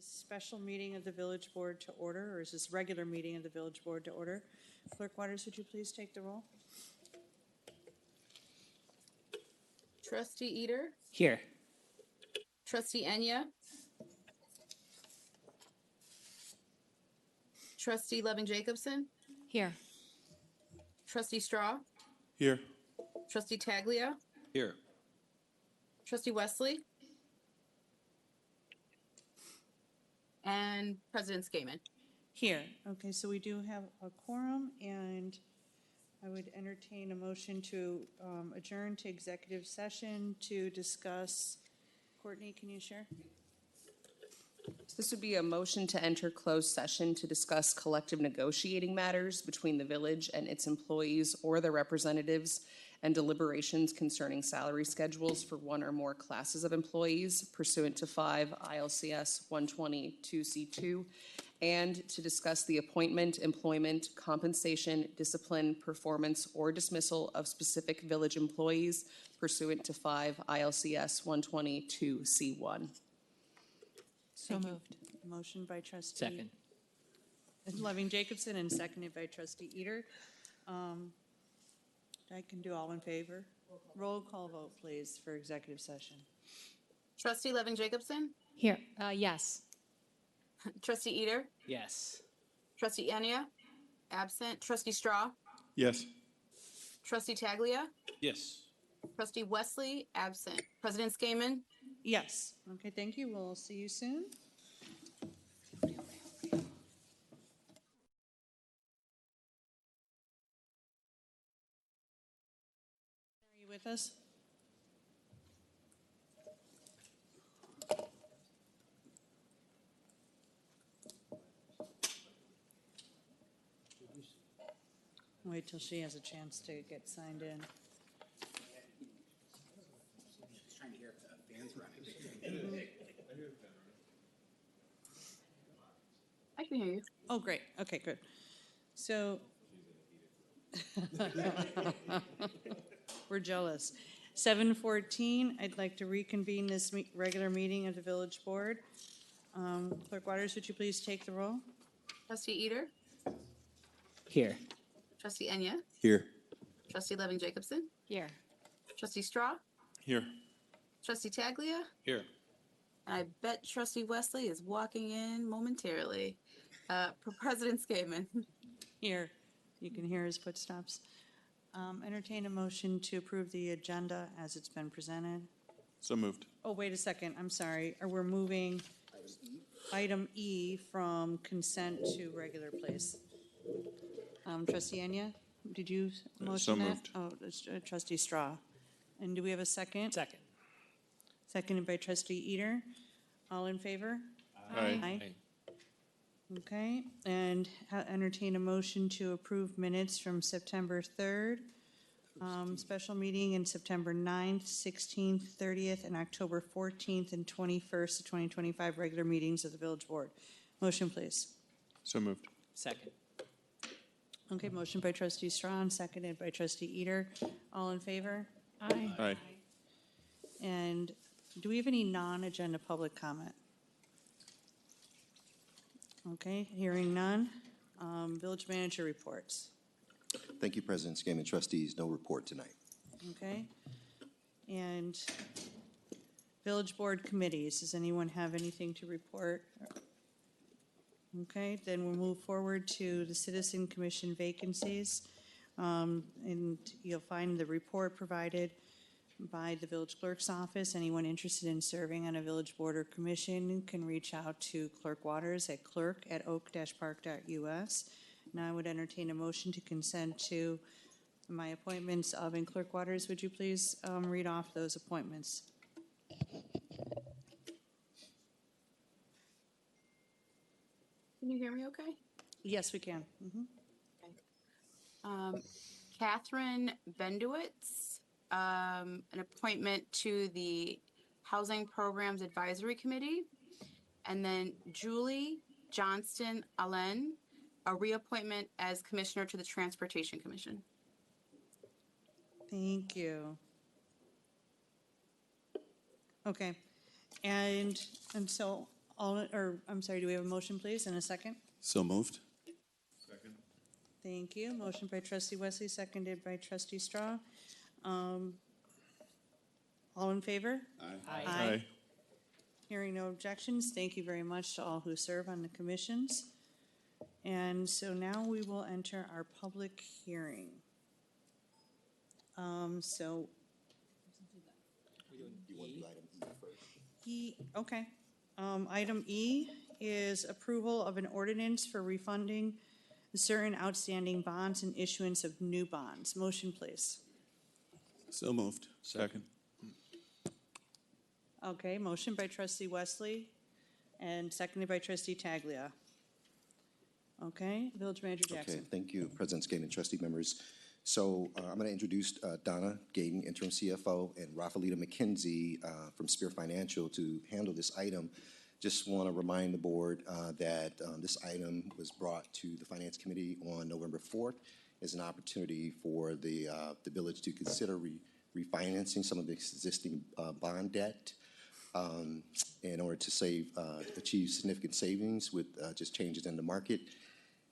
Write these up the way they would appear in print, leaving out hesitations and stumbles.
special meeting of the village board to order, or is this regular meeting of the village board to order? Clerk Waters, would you please take the roll? Trustee Eater, Here. Trustee Enya, Trustee Loving-Jacobson, Here. Trustee Straw, Here. Trustee Taglia, Here. Trustee Wesley, and President Skaman. Here. Okay, so we do have a quorum, and I would entertain a motion to adjourn to executive session to discuss. Courtney, can you share? So this would be a motion to enter closed session to discuss collective negotiating matters between the village and its employees or their representatives and deliberations concerning salary schedules for one or more classes of employees pursuant to 5 ILCS 122C2, and to discuss the appointment, employment, compensation, discipline, performance, or dismissal of specific village employees pursuant to 5 ILCS 122C1. So moved. Motion by trustee. Second. Loving-Jacobson and seconded by trustee Eater. I can do all in favor. Roll call vote, please, for executive session. Trustee Loving-Jacobson, Here. Yes. Trustee Eater, Yes. Trustee Enya, absent. Trustee Straw, Yes. Trustee Taglia, Yes. Trustee Wesley, absent. President Skaman. Yes. Okay, thank you. We'll see you soon. Are you with us? Wait till she has a chance to get signed in. Trying to hear if the fan's running. I can hear you. Oh, great. Okay, good. So we're jealous. 7:14, I'd like to reconvene this regular meeting of the village board. Clerk Waters, would you please take the roll? Trustee Eater, Here. Trustee Enya, Here. Trustee Loving-Jacobson, Here. Trustee Straw, Here. Trustee Taglia, Here. and I bet Trustee Wesley is walking in momentarily. President Skaman. Here, you can hear his footsteps. Entertain a motion to approve the agenda as it's been presented. So moved. Oh, wait a second, I'm sorry. We're moving item E from consent to regular place. Trustee Enya, did you motion that? moved. Oh, it's, trustee Straw. And do we have a second? Second. Seconded by trustee Eater. All in favor? Aye. Okay, and entertain a motion to approve minutes from September 3rd, special meeting in September 9th, 16th, 30th, and October 14th and 21st of 2025 regular meetings of the village board. Motion, please. So moved. Second. Okay, motion by trustee Strawn, seconded by trustee Eater. All in favor? Aye. Aye. And do we have any non-agenda public comment? Okay, hearing none. Village manager reports. Thank you, President Skaman. Trustees, no report tonight. Okay. And village board committees, does anyone have anything to report? Okay, then we'll move forward to the citizen commission vacancies. And you'll find the report provided by the village clerk's office. Anyone interested in serving on a village board or commission can reach out to Clerk Waters at clerk@oak-park.us. Now I would entertain a motion to consent to my appointments of, and Clerk Waters, would you please read off those appointments? Can you hear me okay? Yes, we can. Catherine Bendowitz, an appointment to the Housing Programs Advisory Committee. And then Julie Johnston-Ahlen, a reappointment as Commissioner to the Transportation Commission. Thank you. Okay, and so I'm sorry, do we have a motion, please, and a second? So moved. Thank you. Motion by trustee Wesley, seconded by trustee Straw. All in favor? Aye. Hearing no objections, thank you very much to all who serve on the commissions. And so now we will enter our public hearing. So, You want to do item E first? okay. Item E is approval of an ordinance for refunding certain outstanding bonds and issuance of new bonds. Motion, please. So moved. Second. Okay, motion by trustee Wesley and seconded by trustee Taglia. Okay, Village Manager Okay, Jackson. thank you, President Skamen and trustee members. So I'm going to introduce Donna Gayden, interim CFO, and Rafaelita McKenzie from Spear Financial to handle this item. Just want to remind the board that this item was brought to the Finance Committee on November 4th as an opportunity for the village to consider refinancing some of the existing bond debt in order to achieve significant savings with just changes in the market.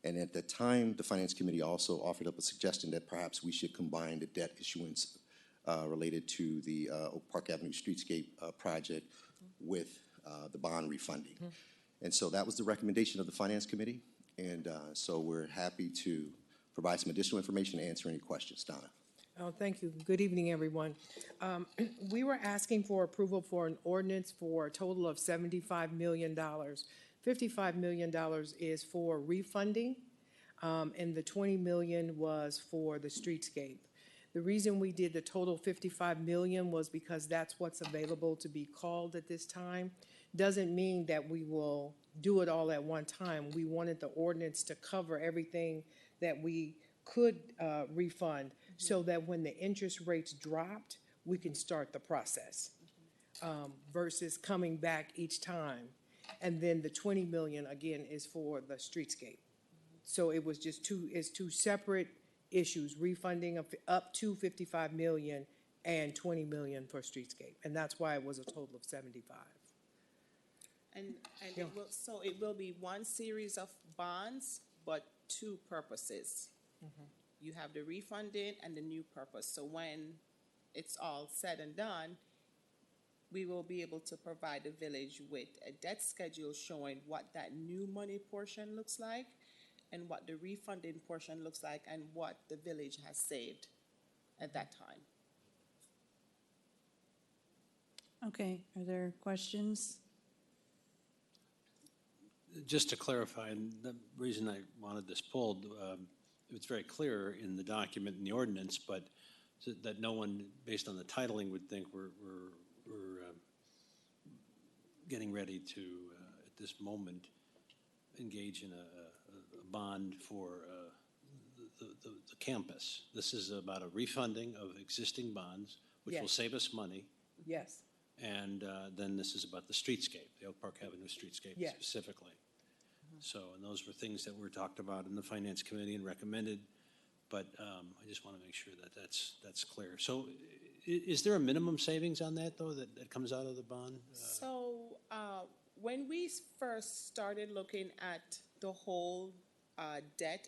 And at the time, the Finance Committee also offered up a suggestion that perhaps we should combine the debt issuance related to the Oak Park Avenue Streetscape project with the bond refunding. And so that was the recommendation of the Finance Committee. And so we're happy to provide some additional information and answer any questions. Donna. Oh, thank you. Good evening, everyone. We were asking for approval for an ordinance for a total of $75 million. $55 million is for refunding, and the $20 million was for the streetscape. The reason we did the total $55 million was because that's what's available to be called at this time. Doesn't mean that we will do it all at one time. We wanted the ordinance to cover everything that we could refund so that when the interest rates dropped, we can start the process versus coming back each time. And then the $20 million, again, is for the streetscape. So it was just two separate issues, refunding of up to $55 million and $20 million for streetscape. And that's why it was a total of 75. And Yeah. it will be one series of bonds, but two purposes. You have the refunding and the new purpose. So when it's all said and done, we will be able to provide the village with a debt schedule showing what that new money portion looks like and what the refunding portion looks like and what the village has saved at that time. Okay, are there questions? Just to clarify, and the reason I wanted this pulled, it's very clear in the document in the ordinance, but that no one, based on the titling, would think we're getting ready to, at this moment, engage in a bond for the campus. This is about a refunding of existing bonds, which will Yes. save us money. Yes. And then this is about the streetscape, the Oak Park Avenue streetscape Yes. specifically. So, and those were things that were talked about in the Finance Committee and recommended, but I just want to make sure that that's clear. So is there a minimum savings on that, though, that comes out of the bond? So when we first started looking at the whole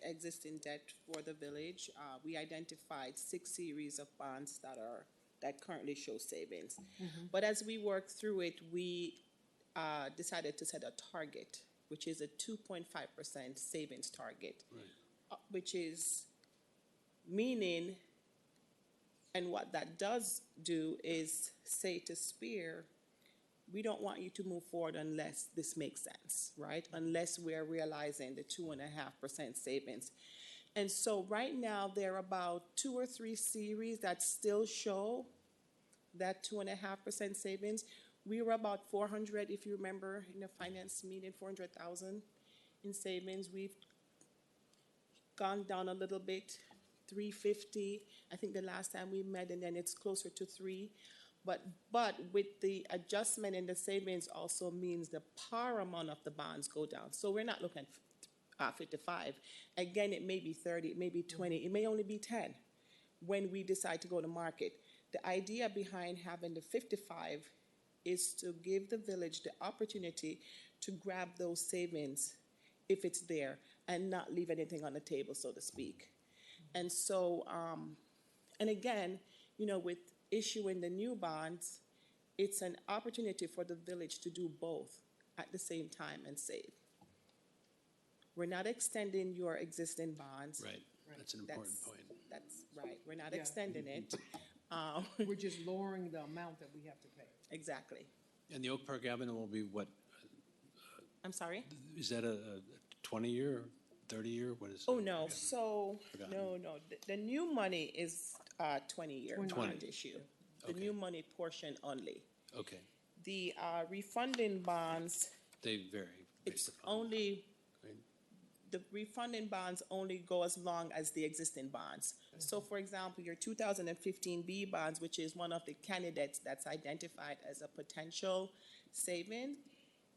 existing debt for the village, we identified 6 series of bonds that currently show savings. But as we worked through it, we decided to set a target, which is a 2.5% savings target, which is meaning, and what that does do is say to Spear, we don't want you to move forward unless this makes sense, right? Unless we're realizing the 2.5% savings. And so right now, there are about 2 or 3 series that still show that 2.5% savings. We were about 400, if you remember, in the finance meeting, 400,000 in savings. We've gone down a little bit, 350. I think the last time we met, and then it's closer to 3. But with the adjustment in the savings also means the par amount of the bonds go down. So we're not looking at 55. Again, it may be 30, it may be 20, it may only be 10 when we decide to go to market. The idea behind having the 55 is to give the village the opportunity to grab those savings if it's there and not leave anything on the table, so to speak. And so, and again, with issuing the new bonds, it's an opportunity for the village to do both at the same time and save. We're not extending your existing bonds. Right, that's an important point. That's right. We're not Yeah. extending it. We're just lowering the amount that we have to pay. Exactly. And the Oak Park Avenue will be what, I'm sorry? is that a 20-year, 30-year, what is it? Oh, no. So, Forgotten. no. The new money is 20-year 20. bond issue. The Okay. new money portion only. Okay, The refunding bonds, they vary based it's upon. only, Right. the refunding bonds only go as long as the existing bonds. So for example, your 2015 B bonds, which is one of the candidates that's identified as a potential saving,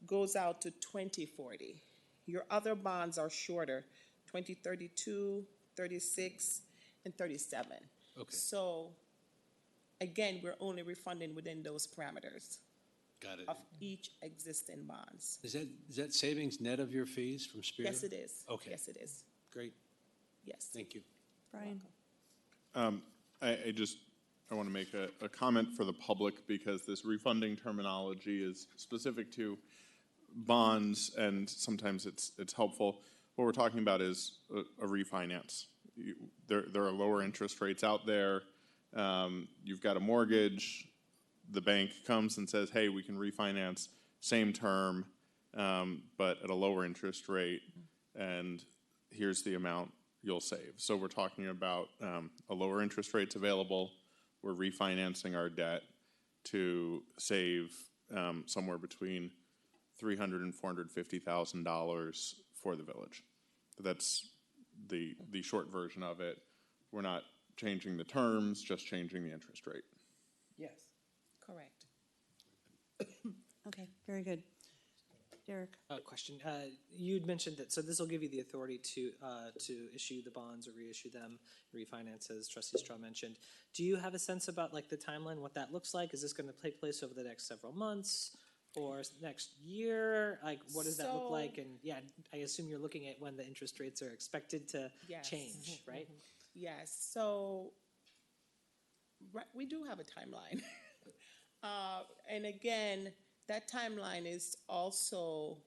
goes out to 2040. Your other bonds are shorter, 2032, 36, and 37. Okay. So again, we're only refunding within those parameters Got it. of each existing bonds. Is that savings net of your fees from Spear? Yes, it is. Okay. Yes, it is. Great, Yes. thank you. Brian? I want to make a comment for the public because this refunding terminology is specific to bonds and sometimes it's helpful. What we're talking about is a refinance. There are lower interest rates out there. You've got a mortgage. The bank comes and says, hey, we can refinance same term, but at a lower interest rate, and here's the amount you'll save. So we're talking about a lower interest rates available. We're refinancing our debt to save somewhere between $300,000 and $450,000 for the village. That's the short version of it. We're not changing the terms, just changing the interest rate. Yes. Correct. Okay, very good. Derek? Question. You'd mentioned that, so this will give you the authority to issue the bonds or reissue them, refinance, as Trustee Straw mentioned. Do you have a sense about like the timeline, what that looks like? Is this going to take place over the next several months or next year? Like, what does that look So- like? And yeah, I assume you're looking at when the interest rates are expected to Yes. change, right? Yes, so we do have a timeline. And again, that timeline is also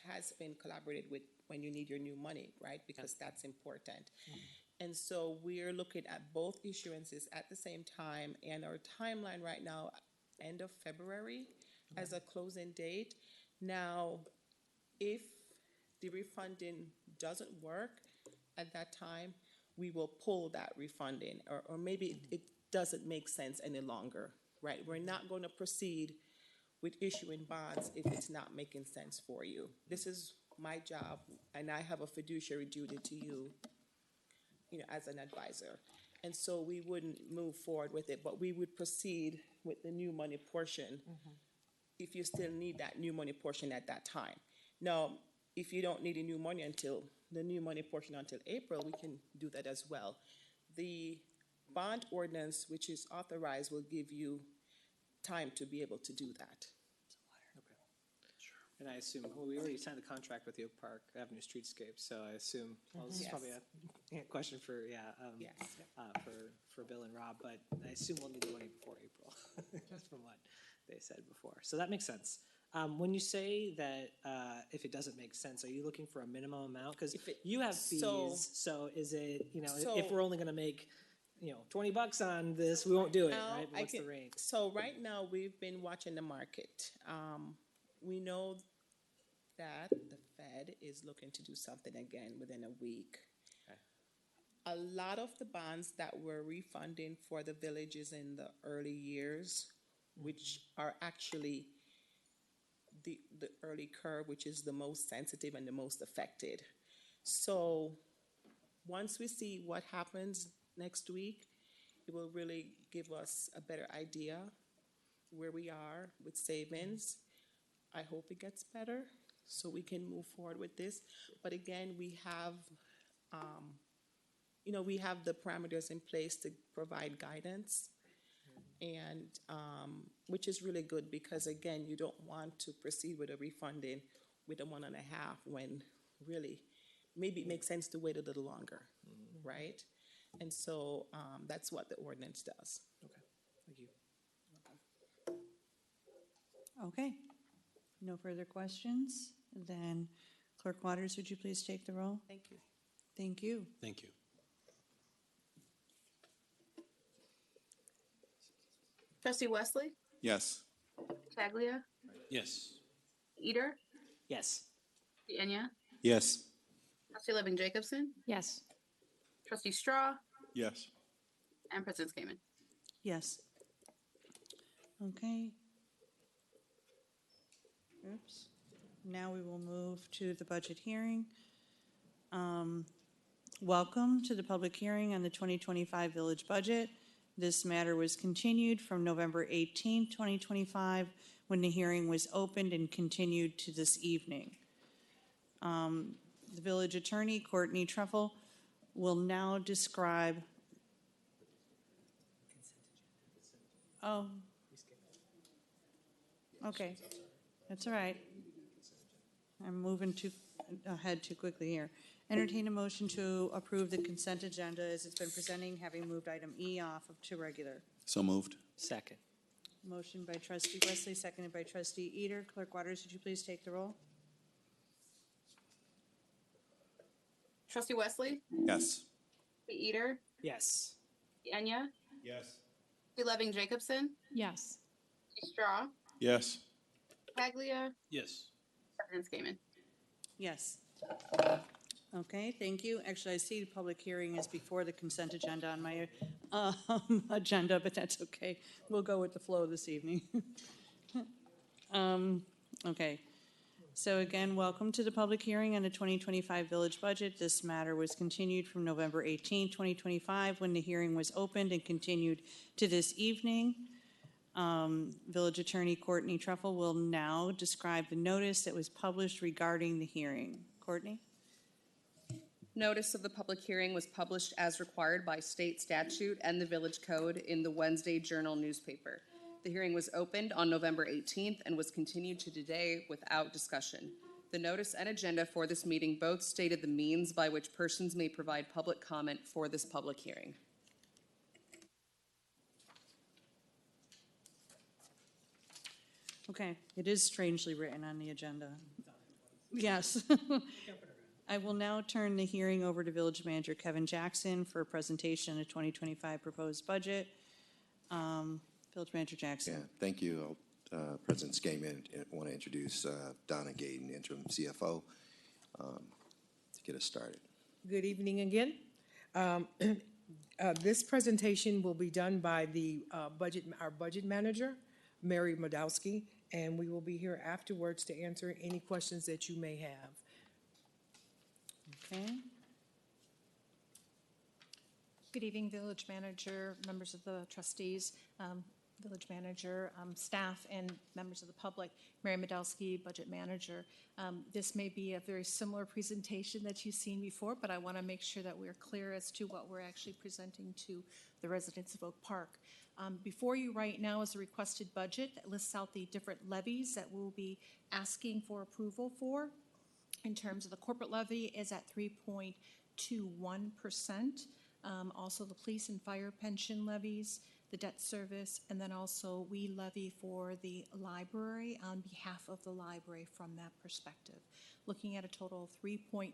has been collaborated with when you need your new money, right? Because that's important. And so we're looking at both issuances at the same time, and our timeline right now, end of February as a closing date. Now, if the refunding doesn't work at that time, we will pull that refunding, or maybe it doesn't make sense any longer, right? We're not going to proceed with issuing bonds if it's not making sense for you. This is my job, and I have a fiduciary duty to you, as an advisor. And so we wouldn't move forward with it, but we would proceed with the new money portion if you still need that new money portion at that time. Now, if you don't need a new money until April, we can do that as well. The bond ordinance, which is authorized, will give you time to be able to do that. And I assume, well, we already signed the contract with the Oak Park Avenue Streetscape, so I assume, well, this is Yes. probably a question for, Yes. for Bill and Rob, but I assume we'll need the money before April, just from what they said before. So that makes sense. When you say that if it doesn't make sense, are you looking for a minimum amount? Because you have fees, so is it, if we're only going to make, $20 on this, we won't do it, Now, right? What's the range? So right now, we've been watching the market. We know that the Fed is looking to do something again within a week. Okay. A lot of the bonds that we're refunding for the villages in the early years, which are actually the early curve, which is the most sensitive and the most affected. So once we see what happens next week, it will really give us a better idea where we are with savings. I hope it gets better so we can move forward with this. But again, we have, we have the parameters in place to provide guidance. And, which is really good because again, you don't want to proceed with a refunding with a 1.5 when really, maybe it makes sense to wait a little longer, right? And so, that's what the ordinance does. Okay, thank you. Okay. No further questions? Then Clerk Waters, would you please take the roll? Thank you. Thank you. Thank you. Trustee Wesley, Yes. Taglia, Yes. Eater, Yes. Enya, Yes. Trustee Loving Jacobson, Yes. Trustee Straw, Yes. and President Skaman. Yes. Okay. Oops. Now we will move to the budget hearing. Welcome to the public hearing on the 2025 village budget. This matter was continued from November 18, 2025, when the hearing was opened and continued to this evening. The village attorney, Courtney Truffle, will now describe. Oh. Okay, that's all right. I'm moving ahead too quickly here. Entertain a motion to approve the consent agenda as it's been presenting, having moved item E off of to regular. So moved. Second. Motion by trustee Wesley, seconded by trustee Eater. Clerk Waters, would you please take the roll? Trustee Wesley, Yes. Trustee Eater, Yes. Enya, Yes. Trustee Loving Jacobson, Yes. Trustee Straw, Yes. Taglia, Yes. President Skaman. Yes. Okay, thank you. Actually, I see the public hearing is before the consent agenda on my agenda, but that's okay. We'll go with the flow this evening. Okay. So again, welcome to the public hearing on the 2025 village budget. This matter was continued from November 18, 2025, when the hearing was opened and continued to this evening. Village Attorney Courtney Truffle will now describe the notice that was published regarding the hearing. Courtney? Notice of the public hearing was published as required by state statute and the village code in the Wednesday Journal newspaper. The hearing was opened on November 18th and was continued to today without discussion. The notice and agenda for this meeting both stated the means by which persons may provide public comment for this public hearing. Okay, it is strangely written on the agenda. Yes. I will now turn the hearing over to Village Manager Kevin Jackson for a presentation of 2025 proposed budget. Village Manager Yeah, Jackson. thank you, President Skaman. I want to introduce Donna Gayden, interim CFO, to get us started. Good evening again. This presentation will be done by our budget manager, Mary Modowski, and we will be here afterwards to answer any questions that you may have. Okay. Good evening, Village Manager, members of the trustees, Village Manager, staff, and members of the public. Mary Modowski, Budget Manager. This may be a very similar presentation that you've seen before, but I want to make sure that we're clear as to what we're actually presenting to the residents of Oak Park. Before you right now is a requested budget that lists out the different levies that we'll be asking for approval for. In terms of the corporate levy is at 3.21%. Also the police and fire pension levies, the debt service, and then also we levy for the library on behalf of the library from that perspective, looking at a total of 3.24.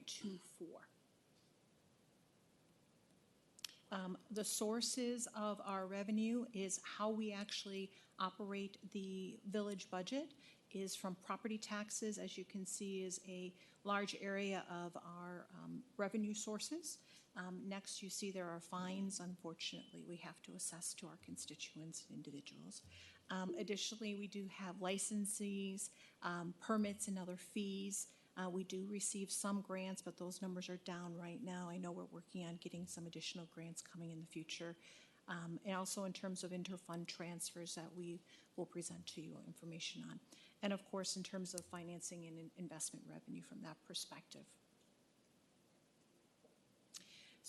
The sources of our revenue is how we actually operate the village budget is from property taxes, as you can see, is a large area of our revenue sources. Next, you see there are fines, unfortunately, we have to assess to our constituents and individuals. Additionally, we do have licensees, permits, and other fees. We do receive some grants, but those numbers are down right now. I know we're working on getting some additional grants coming in the future. And also in terms of interfund transfers that we will present to you information on. And of course, in terms of financing and investment revenue from that perspective.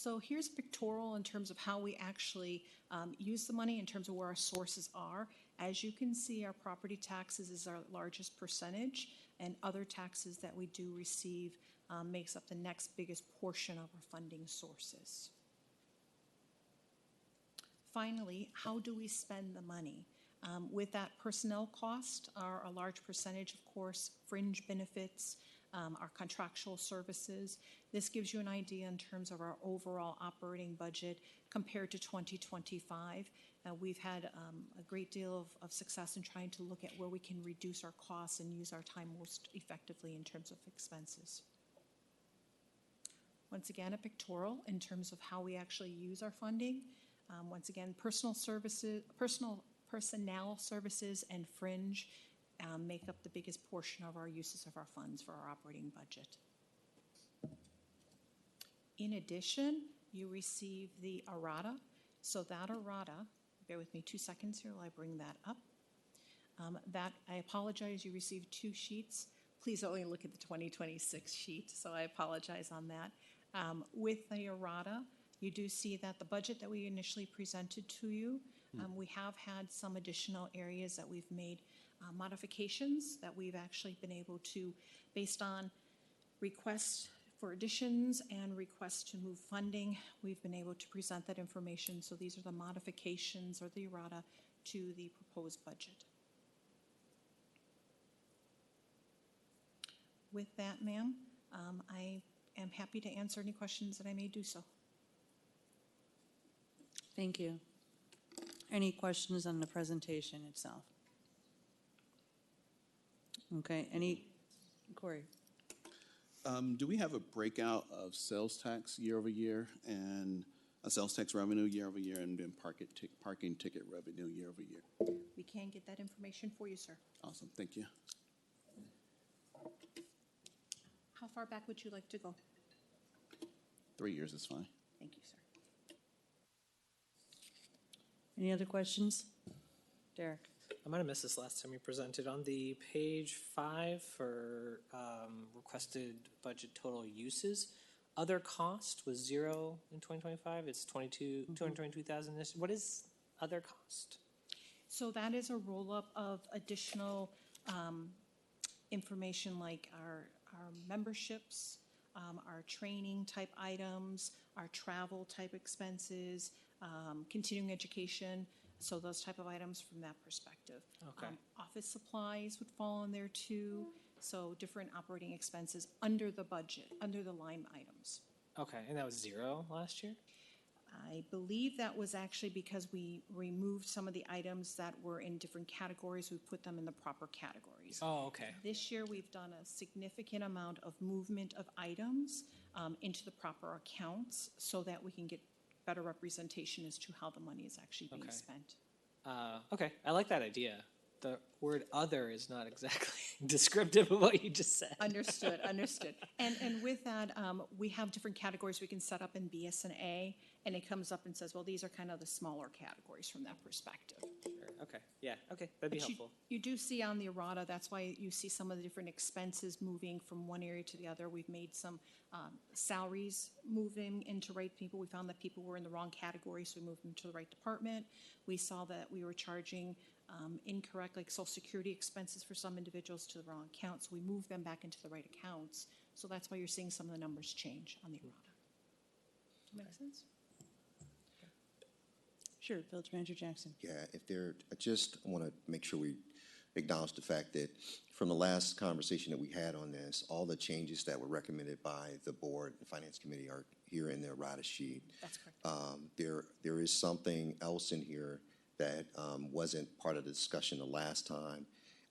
So here's a pictorial in terms of how we actually use the money, in terms of where our sources are. As you can see, our property taxes is our largest percentage, and other taxes that we do receive makes up the next biggest portion of our funding sources. Finally, how do we spend the money? With that, personnel cost are a large percentage, of course, fringe benefits, our contractual services. This gives you an idea in terms of our overall operating budget compared to 2025. We've had a great deal of success in trying to look at where we can reduce our costs and use our time most effectively in terms of expenses. Once again, a pictorial in terms of how we actually use our funding. Once again, personnel services and fringe make up the biggest portion of our uses of our funds for our operating budget. In addition, you receive the errata. So that errata, bear with me 2 seconds here while I bring that up. I apologize, you received 2 sheets. Please only look at the 2026 sheet, so I apologize on that. With the errata, you do see that the budget that we initially presented to you, we have had some additional areas that we've made modifications that we've actually been able to, based on requests for additions and requests to move funding, we've been able to present that information. So these are the modifications or the errata to the proposed budget. With that, ma'am, I am happy to answer any questions that I may do so. Thank you. Any questions on the presentation itself? Okay, Corey? Do we have a breakout of sales tax year over year and a sales tax revenue year over year and then parking ticket revenue year over year? We can get that information for you, sir. Awesome, thank you. How far back would you like to go? 3 years is fine. Thank you, sir. Any other questions? Derek? I might have missed this last time you presented. On the page 5 for requested budget total uses, other cost was 0 in 2025. It's 222,000 this. What is other cost? So that is a roll-up of additional information like our memberships, our training type items, our travel type expenses, continuing education. So those type of items from that perspective. Okay. Office supplies would fall in there too. So different operating expenses under the budget, under the line items. Okay, and that was 0 last year? I believe that was actually because we removed some of the items that were in different categories. We put them in the proper categories. Oh, okay. This year, we've done a significant amount of movement of items into the proper accounts so that we can get better representation as to how the money is actually being spent. Okay, I like that idea. The word other is not exactly descriptive of what you just said. Understood, understood. And with that, we have different categories we can set up in BS&A, and it comes up and says, well, these are kind of the smaller categories from that perspective. Sure. Okay, yeah, okay, that'd be But helpful. You do see on the errata, that's why you see some of the different expenses moving from one area to the other. We've made some salaries moving into right people. We found that people were in the wrong category, so we moved them to the right department. We saw that we were charging incorrect, like Social Security expenses for some individuals to the wrong account, so we moved them back into the right accounts. So that's why you're seeing some of the numbers change on the errata. Does that make sense? Sure, Village Manager Jackson. Yeah, I just want to make sure we acknowledge the fact that from the last conversation that we had on this, all the changes that were recommended by the board and finance committee are here in the errata sheet. That's correct. There is something else in here that wasn't part of the discussion the last time,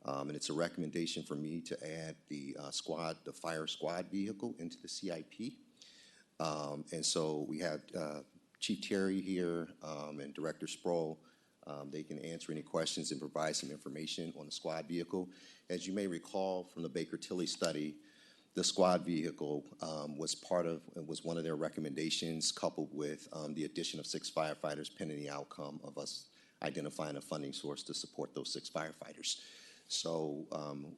and it's a recommendation for me to add the fire squad vehicle into the CIP. And so we have Chief Terry here and Director Sproul. They can answer any questions and provide some information on the squad vehicle. As you may recall from the Baker-Tilly study, the squad vehicle was one of their recommendations, coupled with the addition of 6 firefighters pending the outcome of us identifying a funding source to support those 6 firefighters. So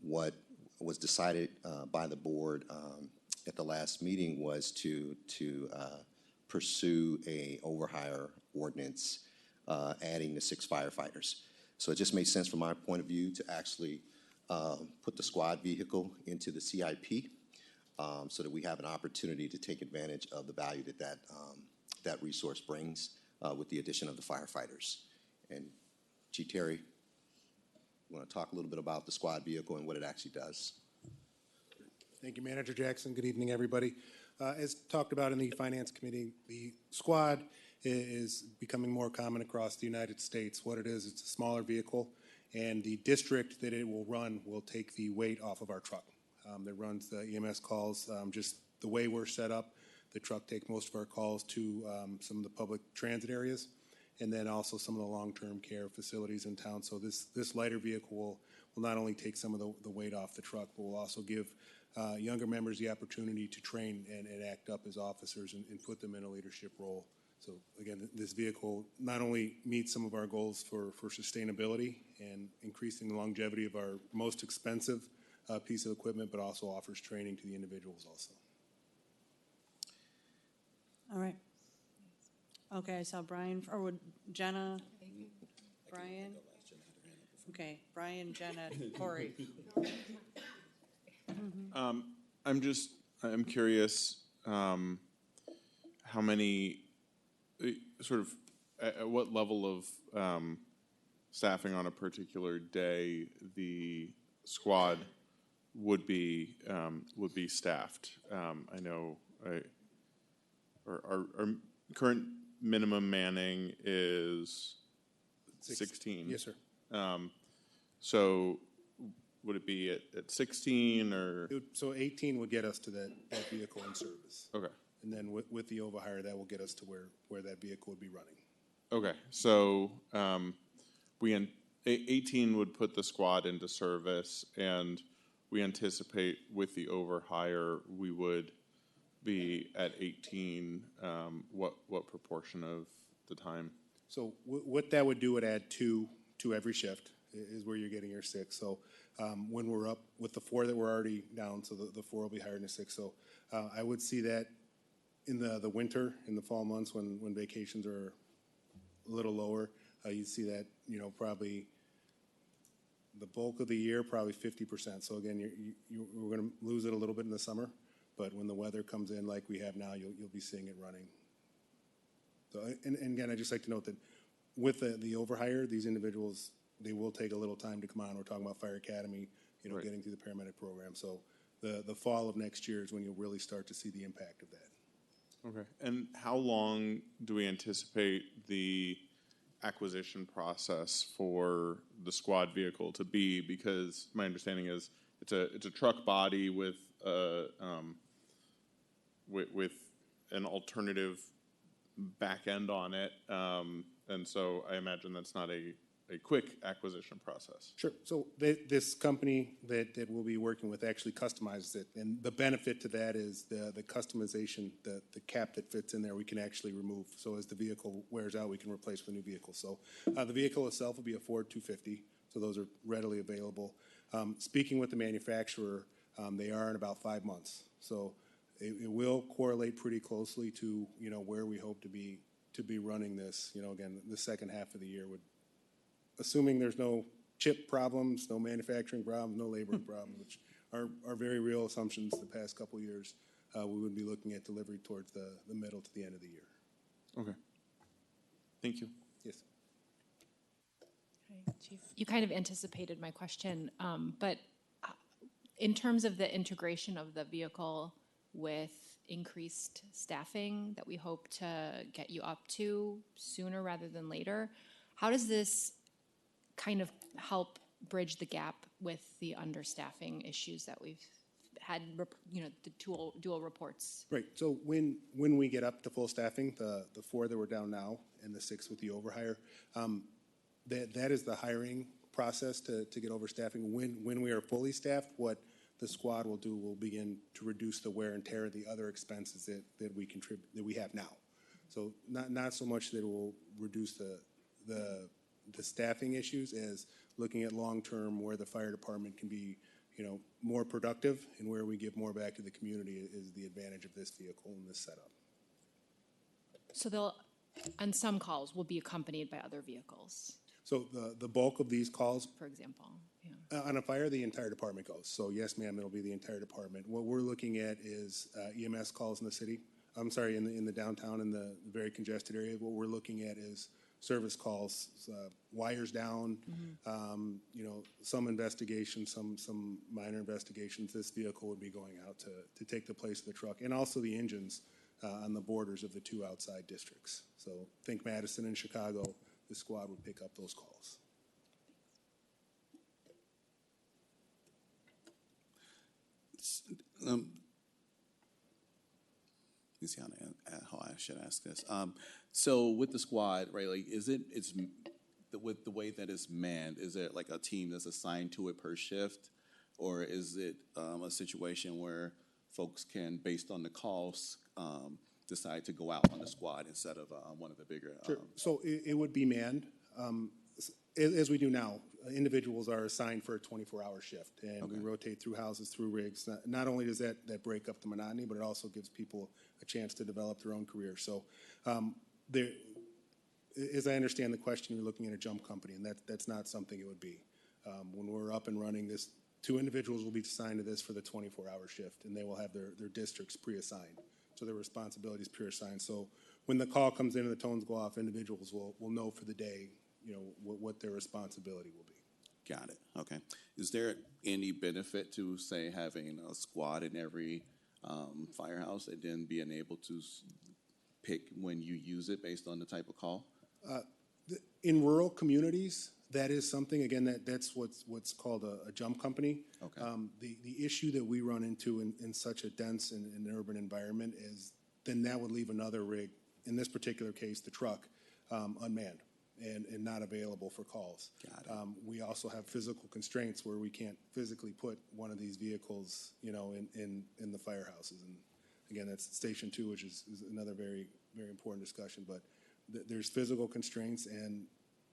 what was decided by the board at the last meeting was to pursue a overhire ordinance adding the 6 firefighters. So it just made sense from my point of view to actually put the squad vehicle into the CIP so that we have an opportunity to take advantage of the value that resource brings with the addition of the firefighters. And Chief Terry, you want to talk a little bit about the squad vehicle and what it actually does? Thank you, Manager Jackson. Good evening, everybody. As talked about in the Finance Committee, the squad is becoming more common across the United States. What it is, it's a smaller vehicle, and the district that it will run will take the weight off of our truck that runs the EMS calls. Just the way we're set up, the truck takes most of our calls to some of the public transit areas, and then also some of the long-term care facilities in town. So this lighter vehicle will not only take some of the weight off the truck, but will also give younger members the opportunity to train and act up as officers and put them in a leadership role. So again, this vehicle not only meets some of our goals for sustainability and increasing the longevity of our most expensive piece of equipment, but also offers training to the individuals also. All right. Okay, I saw Brian, or would Jenna, Brian? Okay, Brian, Jenna, Corey. I'm curious how many, sort of, at what level of staffing on a particular day the squad would be staffed. I know our current minimum manning is 16. Yes, sir. So would it be at 16 or? So 18 would get us to that vehicle in service. Okay. And then with the overhire, that will get us to where that vehicle would be running. Okay, so 18 would put the squad into service, and we anticipate with the overhire we would be at 18. What proportion of the time? So what that would do would add two to every shift is where you're getting your 6. So when we're up with the 4 that we're already down, so the 4 will be higher than the 6. So I would see that in the winter, in the fall months when vacations are a little lower, you see that, probably the bulk of the year, probably 50%. So again, we're going to lose it a little bit in the summer, but when the weather comes in like we have now, you'll be seeing it running. So, and again, I'd just like to note that with the overhire, these individuals, they will take a little time to come on. We're talking about Fire Academy, Right. Getting through the paramedic program. So the fall of next year is when you'll really start to see the impact of that. Okay, and how long do we anticipate the acquisition process for the squad vehicle to be? Because my understanding is it's a truck body with an alternative back end on it, and so I imagine that's not a quick acquisition process. Sure. So this company that we'll be working with actually customizes it, and the benefit to that is the customization, the cap that fits in there we can actually remove. So as the vehicle wears out, we can replace with a new vehicle. So the vehicle itself will be a Ford 250, so those are readily available. Speaking with the manufacturer, they are in about 5 months. So it will correlate pretty closely to where we hope to be running this. Again, the second half of the year would. Assuming there's no chip problems, no manufacturing problems, no labor problems, which are very real assumptions the past couple of years, we would be looking at delivery towards the middle to the end of the year. Okay. Thank you. Yes. You kind of anticipated my question, but in terms of the integration of the vehicle with increased staffing that we hope to get you up to sooner rather than later, how does this kind of help bridge the gap with the understaffing issues that we've had, the dual reports? Right. So when we get up to full staffing, the 4 that we're down now and the 6 with the overhire, that is the hiring process to get overstaffing. When we are fully staffed, what the squad will do will begin to reduce the wear and tear of the other expenses that we contribute that we have now. So not so much that it will reduce the staffing issues as looking at long-term where the fire department can be, more productive and where we give more back to the community is the advantage of this vehicle and this setup. So they'll, on some calls, will be accompanied by other vehicles, So the bulk of these calls, for example. Yeah. on a fire, the entire department goes. So yes, ma'am, it'll be the entire department. What we're looking at is EMS calls in the city. I'm sorry, in the downtown, in the very congested area. What we're looking at is service calls, wires down, some investigations, some minor investigations. This vehicle would be going out to take the place of the truck, and also the engines on the borders of the two outside districts. So think Madison and Chicago, the squad would pick up those calls. Let me see how I should ask this. So with the squad, right, like, with the way that it's manned, is there like a team that's assigned to it per shift? Or is it a situation where folks can, based on the calls, decide to go out on the squad instead of one of the bigger? Sure. So it would be manned, as we do now. Individuals are assigned for a 24-hour shift, and we rotate through houses, through rigs. Not only does that break up the monotony, but it also gives people a chance to develop their own career. So there, as I understand the question, you're looking at a jump company, and that's not something it would be. When we're up and running, this 2 individuals will be assigned to this for the 24-hour shift, and they will have their districts pre-assigned. So their responsibilities pre-assigned. So when the call comes in and the tones go off, individuals will know for the day, what their responsibility will be. Got it. Okay. Is there any benefit to, say, having a squad in every firehouse and then being able to pick when you use it based on the type of call? In rural communities, that is something, again, that's what's called a jump company. Okay. The issue that we run into in such a dense and urban environment is then that would leave another rig, in this particular case, the truck, unmanned and not available for calls. Got it. We also have physical constraints where we can't physically put one of these vehicles, in the firehouses. And again, that's Station 2, which is another very, very important discussion. But there's physical constraints, and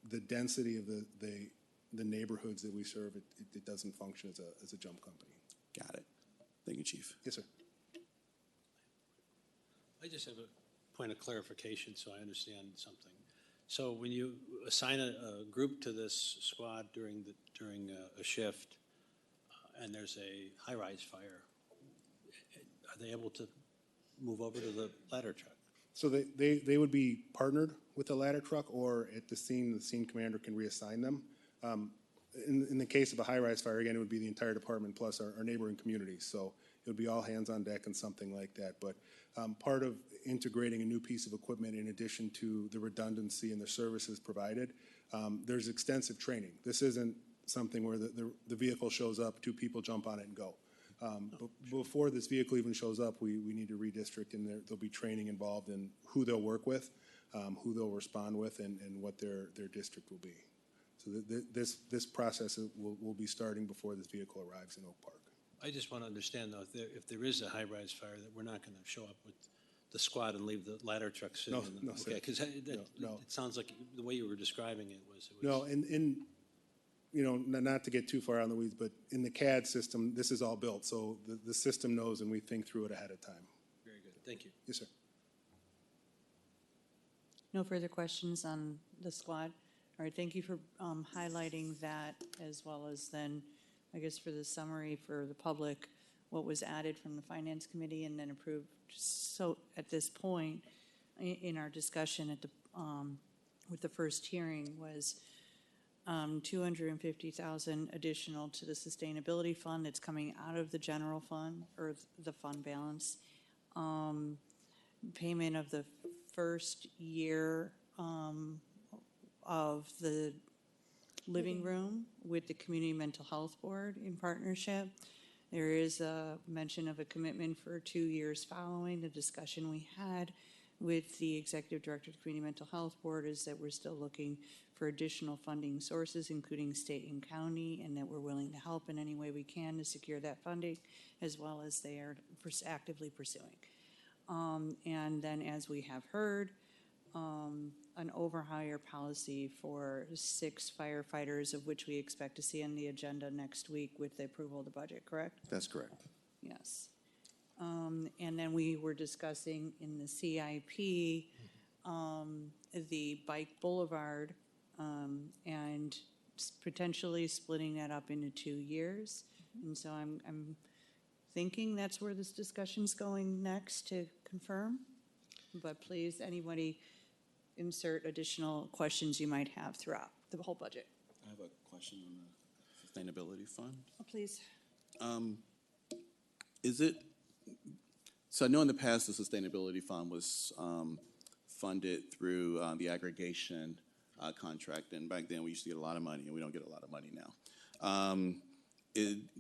the density of the neighborhoods that we serve, it doesn't function as a jump company. Got it. Thank you, Chief. Yes, sir. I just have a point of clarification so I understand something. So when you assign a group to this squad during a shift, and there's a high-rise fire, are they able to move over to the ladder truck? So they would be partnered with the ladder truck, or at the scene commander can reassign them. In the case of a high-rise fire, again, it would be the entire department plus our neighboring communities. So it would be all hands on deck and something like that. But part of integrating a new piece of equipment, in addition to the redundancy and the services provided, there's extensive training. This isn't something where the vehicle shows up, 2 people jump on it and go. But before this vehicle even shows up, we need to redistrict, and there'll be training involved in who they'll work with, who they'll respond with, and what their district will be. So this process will be starting before this vehicle arrives in Oak Park. I just want to understand, though, if there is a high-rise fire, that we're not going to show up with the squad and leave the ladder truck sitting in the... No, sir. Okay, because No. it sounds like the way you were describing it was... No, and not to get too far out in the weeds, but in the CAD system, this is all built. So the system knows, and we think through it ahead of time. Very good. Thank you. Yes, sir. No further questions on the squad? All right, thank you for highlighting that, as well as then, I guess, for the summary for the public, what was added from the Finance Committee and then approved. So at this point, in our discussion at the with the first hearing, was $250,000 additional to the sustainability fund that's coming out of the general fund, or the fund balance. Payment of the first year of the living room with the Community Mental Health Board in partnership. There is a mention of a commitment for 2 years following. The discussion we had with the Executive Director of the Community Mental Health Board is that we're still looking for additional funding sources, including state and county, and that we're willing to help in any way we can to secure that funding, as well as they are actively pursuing. And then, as we have heard, an overhire policy for 6 firefighters, of which we expect to see on the agenda next week with the approval of the budget, correct? That's correct. Yes. And then we were discussing in the CIP the bike boulevard, and potentially splitting that up into 2 years. And so I'm thinking that's where this discussion's going next to confirm. But please, anybody insert additional questions you might have throughout the whole budget. I have a question on the sustainability fund. Oh, please. Is it, so I know in the past the sustainability fund was funded through the aggregation contract, and back then we used to get a lot of money, and we don't get a lot of money now.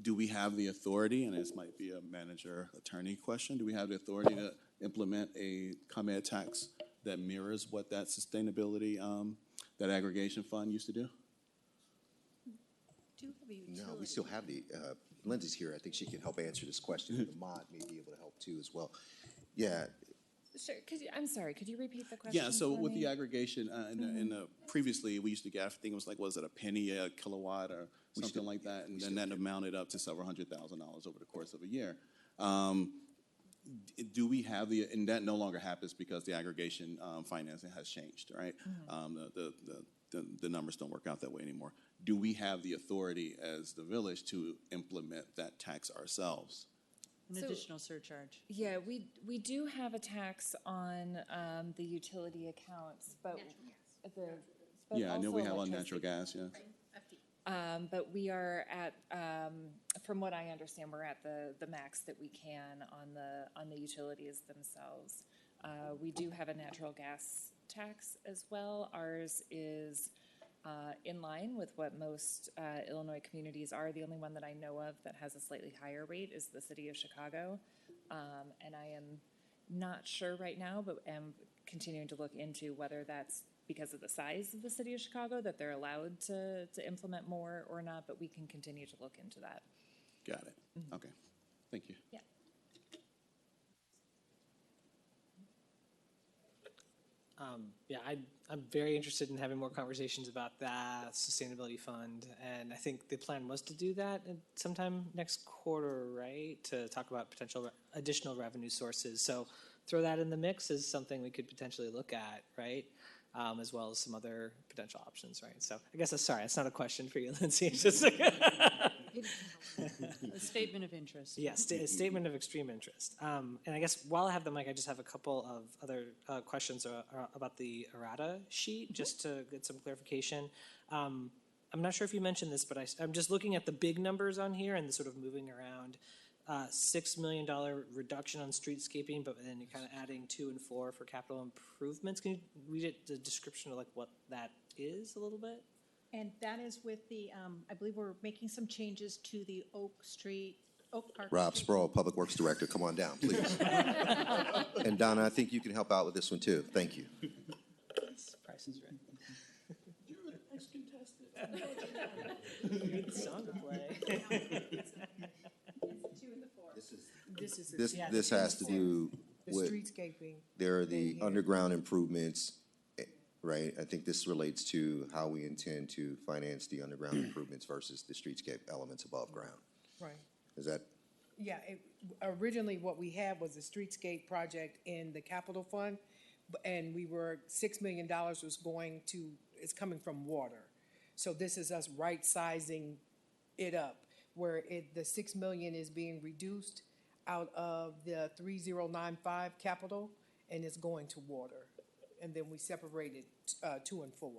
Do we have the authority, and this might be a manager-attorney question, do we have the authority to implement a ComEd tax that mirrors what that sustainability, that aggregation fund used to do? Do have a utility. No, we still have the, Lindsay's here, I think she can help answer this question, and Lamont may be able to help too as well. Yeah, Sure, I'm sorry, could you repeat the question? Yeah, so for with me? the aggregation, previously, we used to get, I think it was like, was it a penny a kilowatt or something like that? And then that amounted up to several $100,000 over the course of a year. Do we have and that no longer happens because the aggregation financing has changed, right? The numbers don't work out that way anymore. Do we have the authority as the village to implement that tax ourselves? An So- additional surcharge. Yeah, we do have a tax on the utility accounts, but Yeah, I know we have on electricity. natural gas, yeah. But we are at, from what I understand, we're at the max that we can on the utilities themselves. We do have a natural gas tax as well. Ours is in line with what most Illinois communities are. The only one that I know of that has a slightly higher rate is the city of Chicago. And I am not sure right now, but am continuing to look into whether that's because of the size of the city of Chicago that they're allowed to implement more or not, but we can continue to look into that. Got it. Okay. Thank you. Yeah. I'm very interested in having more conversations about that sustainability fund, and I think the plan was to do that sometime next quarter, right? To talk about potential additional revenue sources. So throw that in the mix as something we could potentially look at, right? As well as some other potential options, right? So I guess that's not a question for you, Lindsay. It's just A statement of interest. Yes, a statement of extreme interest. And I guess while I have the mic, I just have a couple of other questions about the errata sheet, just to get some clarification. I'm not sure if you mentioned this, but I'm just looking at the big numbers on here and the sort of moving around. $6 million reduction on streetscaping, but then you're kind of adding 2 and 4 for capital improvements. Can you read it, the description of like what that is a little bit? And that is with the, I believe we're making some changes to the Oak Park. Rob Sproul, Public Works Director, come on down, please. And Donna, I think you can help out with this one too. Thank you. Price is right. You're the next contestant. You need the song to play. This has to do The with, streetscaping. there are the underground improvements, right? I think this relates to how we intend to finance the underground improvements versus the streetscape elements above ground. Right. Is that, Yeah, originally what we had was a streetscape project in the capital fund, and we were, $6 million is coming from water. So this is us right-sizing it up, where the $6 million is being reduced out of the 3095 capital, and it's going to water. And then we separated 2 and 4.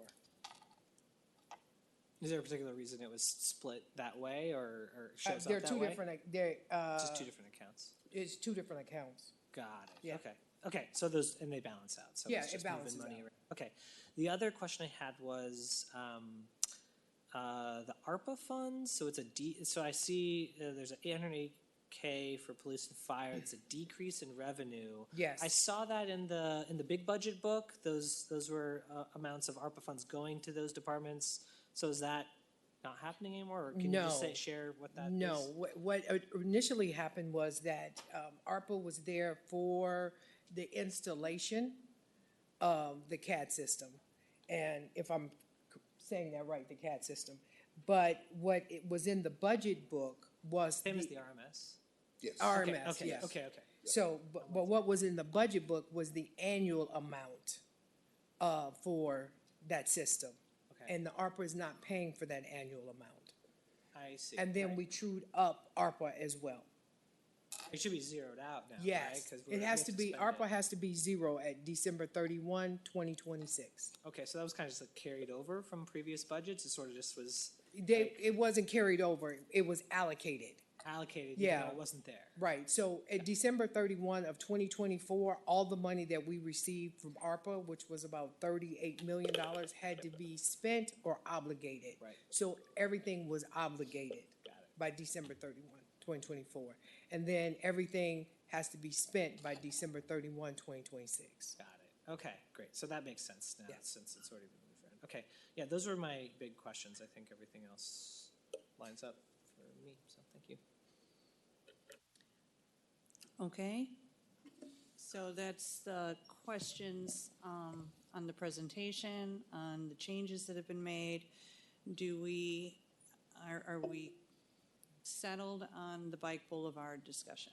Is there a particular reason it was split that way, or shows They're up that two way? different, Just 2 different accounts. it's 2 different accounts. Got it. Yeah. Okay. So those, and they balance out. So Yeah, it's it just moving balances money out. around. Okay. The other question I had was the ARPA funds. So it's so I see there's an $808K for police and fire. It's a decrease in revenue. Yes. I saw that in the big budget book. Those were amounts of ARPA funds going to those departments. So is that not happening anymore, or can you just share what that is? No, what initially happened was that ARPA was there for the installation of the CAD system. And if I'm saying that right, the CAD system. But what it was in the budget book was Same as the RMS. yes. RMS, Okay. yes. So, but what was in the budget book was the annual amount for that system. Okay. And the ARPA is not paying for that annual amount. I see. And then Right. we trued up ARPA as well. It should be zeroed out now, right? Yes, 'Cause it we has have to be, spend ARPA it. has to be zero at December 31, 2026. Okay, so that was kind of just like carried over from previous budgets. It sort of just was It wasn't carried over, it was allocated. allocated, Yeah. even though it wasn't there. Right, so at December 31 of 2024, all the money that we received from ARPA, which was about $38 million, had to be spent or obligated. Right. So everything was obligated Got it. by December 31, 2024. And then everything has to be spent by December 31, 2026. Got it. Okay, great. So that makes sense now, Yeah. since it's already been moved around. Okay, yeah, those are my big questions. I think everything else lines up for me, so thank you. Okay. So that's the questions on the presentation, on the changes that have been made. Are we settled on the Bike Boulevard discussion?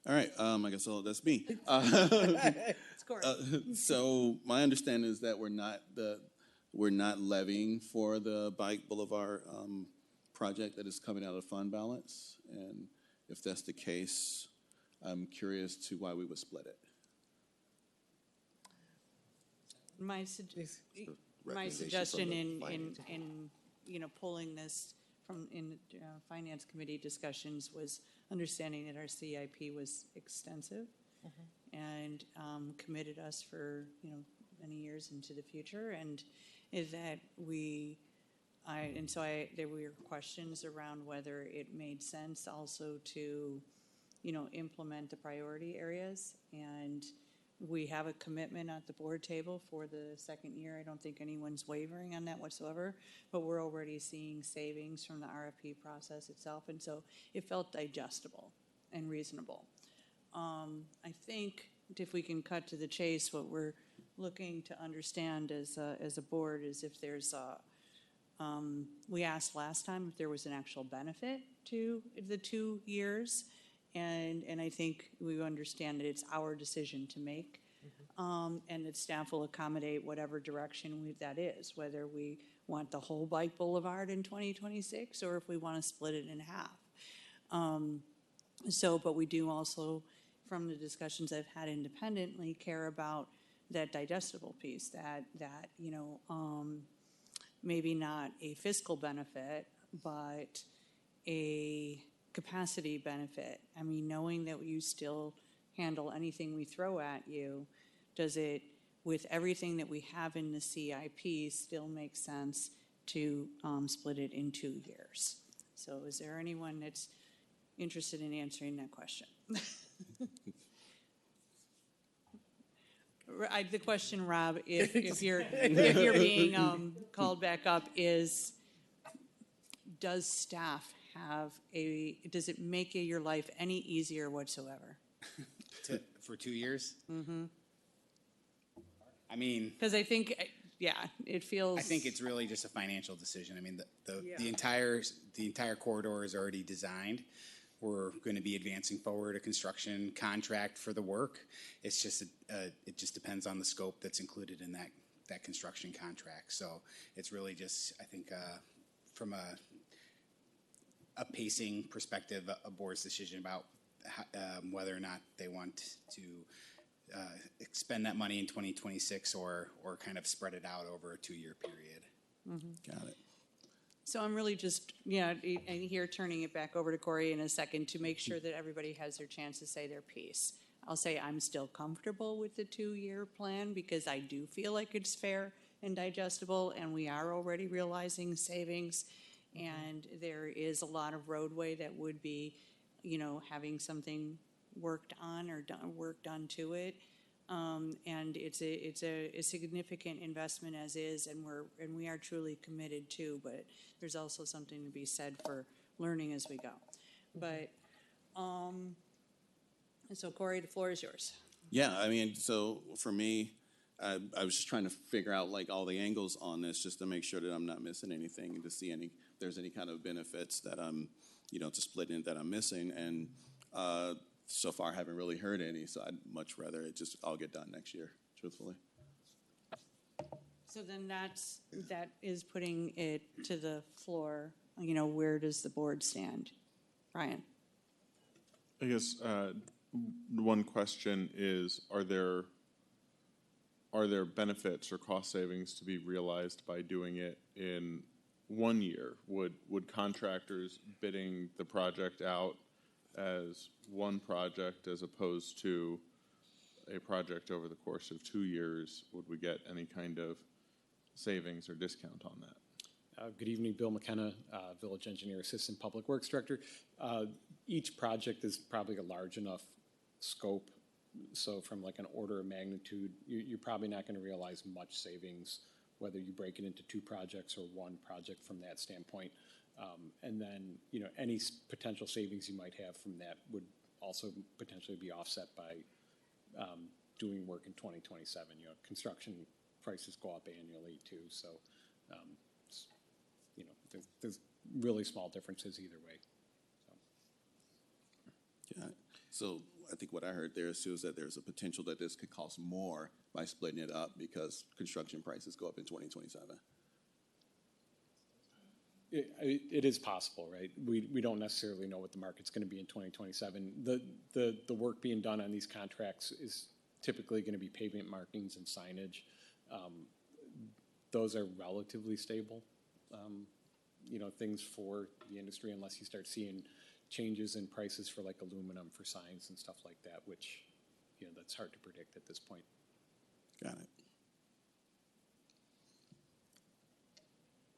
All right, I guess that's me. It's Corey. So my understanding is that we're not levying for the Bike Boulevard project that is coming out of fund balance. And if that's the case, I'm curious to why we would split it. My Recommendation suggestion from the in, finance. pulling this from Finance Committee discussions was understanding that our CIP was extensive and committed us for, many years into the future, and is that there were questions around whether it made sense also to, implement the priority areas. And we have a commitment at the board table for the second year. I don't think anyone's wavering on that whatsoever, but we're already seeing savings from the RFP process itself. And so it felt digestible and reasonable. I think if we can cut to the chase, what we're looking to understand as a board is if there's we asked last time if there was an actual benefit to the 2 years, and I think we understand that it's our decision to make, and that staff will accommodate whatever direction that is, whether we want the whole Bike Boulevard in 2026 or if we want to split it in half. But we do also, from the discussions I've had independently, care about that digestible piece, that maybe not a fiscal benefit, but a capacity benefit. I mean, knowing that you still handle anything we throw at you, does it, with everything that we have in the CIP, still make sense to split it in 2 years? So is there anyone that's interested in answering that question? The question, Rob, if you're being called back up, is does staff does it make your life any easier whatsoever? For 2 years? Mm-hmm. I mean, Because I think, it feels. I think it's really just a financial decision. I mean, the entire corridor is already designed. We're going to be advancing forward a construction contract for the work. It's just it just depends on the scope that's included in that construction contract. So it's really just, I think, from a pacing perspective, a board's decision about whether or not they want to expend that money in 2026 or kind of spread it out over a 2-year period. Mm-hmm. Got it. So I'm really just, and here turning it back over to Corey in a second to make sure that everybody has their chance to say their piece. I'll say I'm still comfortable with the 2-year plan because I do feel like it's fair and digestible, and we are already realizing savings. And there is a lot of roadway that would be, having something worked on or work done to it. And it's a significant investment as is, and we are truly committed to. But there's also something to be said for learning as we go. But so Corey, the floor is yours. Yeah, I mean, so for me, I was just trying to figure out like all the angles on this just to make sure that I'm not missing anything and to see if there's any kind of benefits that I'm, to split in that I'm missing. And so far haven't really heard any, so I'd much rather it just all get done next year, truthfully. So then that is putting it to the floor, where does the board stand? Brian? I guess one question is, are there benefits or cost savings to be realized by doing it in 1 year? Would contractors bidding the project out as one project as opposed to a project over the course of 2 years, would we get any kind of savings or discount on that? Good evening, Bill McKenna, Village Engineer, Assistant Public Works Director. Each project is probably a large enough scope, so from like an order of magnitude, you're probably not going to realize much savings, whether you break it into 2 projects or 1 project from that standpoint. And then, any potential savings you might have from that would also potentially be offset by doing work in 2027. Construction prices go up annually too, so there's really small differences either way. Yeah. So I think what I heard there is that there's a potential that this could cost more by splitting it up because construction prices go up in 2027. It is possible, right? We don't necessarily know what the market's going to be in 2027. The work being done on these contracts is typically going to be pavement markings and signage. Those are relatively stable, things for the industry, unless you start seeing changes in prices for like aluminum for signs and stuff like that, which, that's hard to predict at this point. Got it.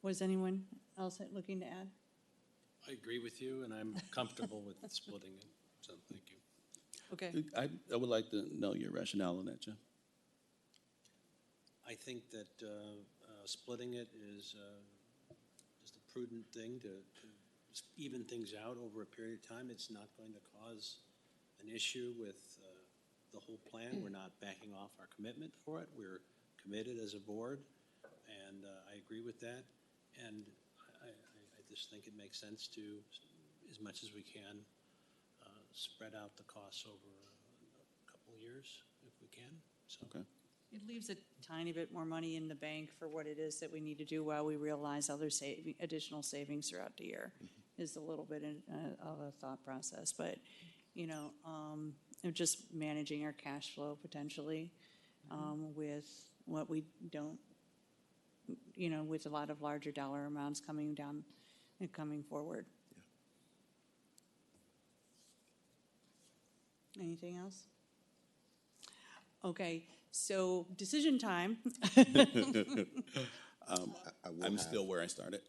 Was anyone else looking to add? I agree with you, and I'm comfortable with splitting it, so thank you. Okay. I would like to know your rationale on that, Jim. I think that splitting it is just a prudent thing to just even things out over a period of time. It's not going to cause an issue with the whole plan. We're not backing off our commitment for it. We're committed as a board, and I agree with that. And I just think it makes sense to, as much as we can, spread out the costs over a couple of years if we can. So. Okay. It leaves a tiny bit more money in the bank for what it is that we need to do while we realize other additional savings throughout the year. Is a little bit of a thought process, but just managing our cash flow potentially with what we don't, with a lot of larger dollar amounts coming down and coming forward. Yeah. Anything else? Okay, so decision time. I'm still where I started.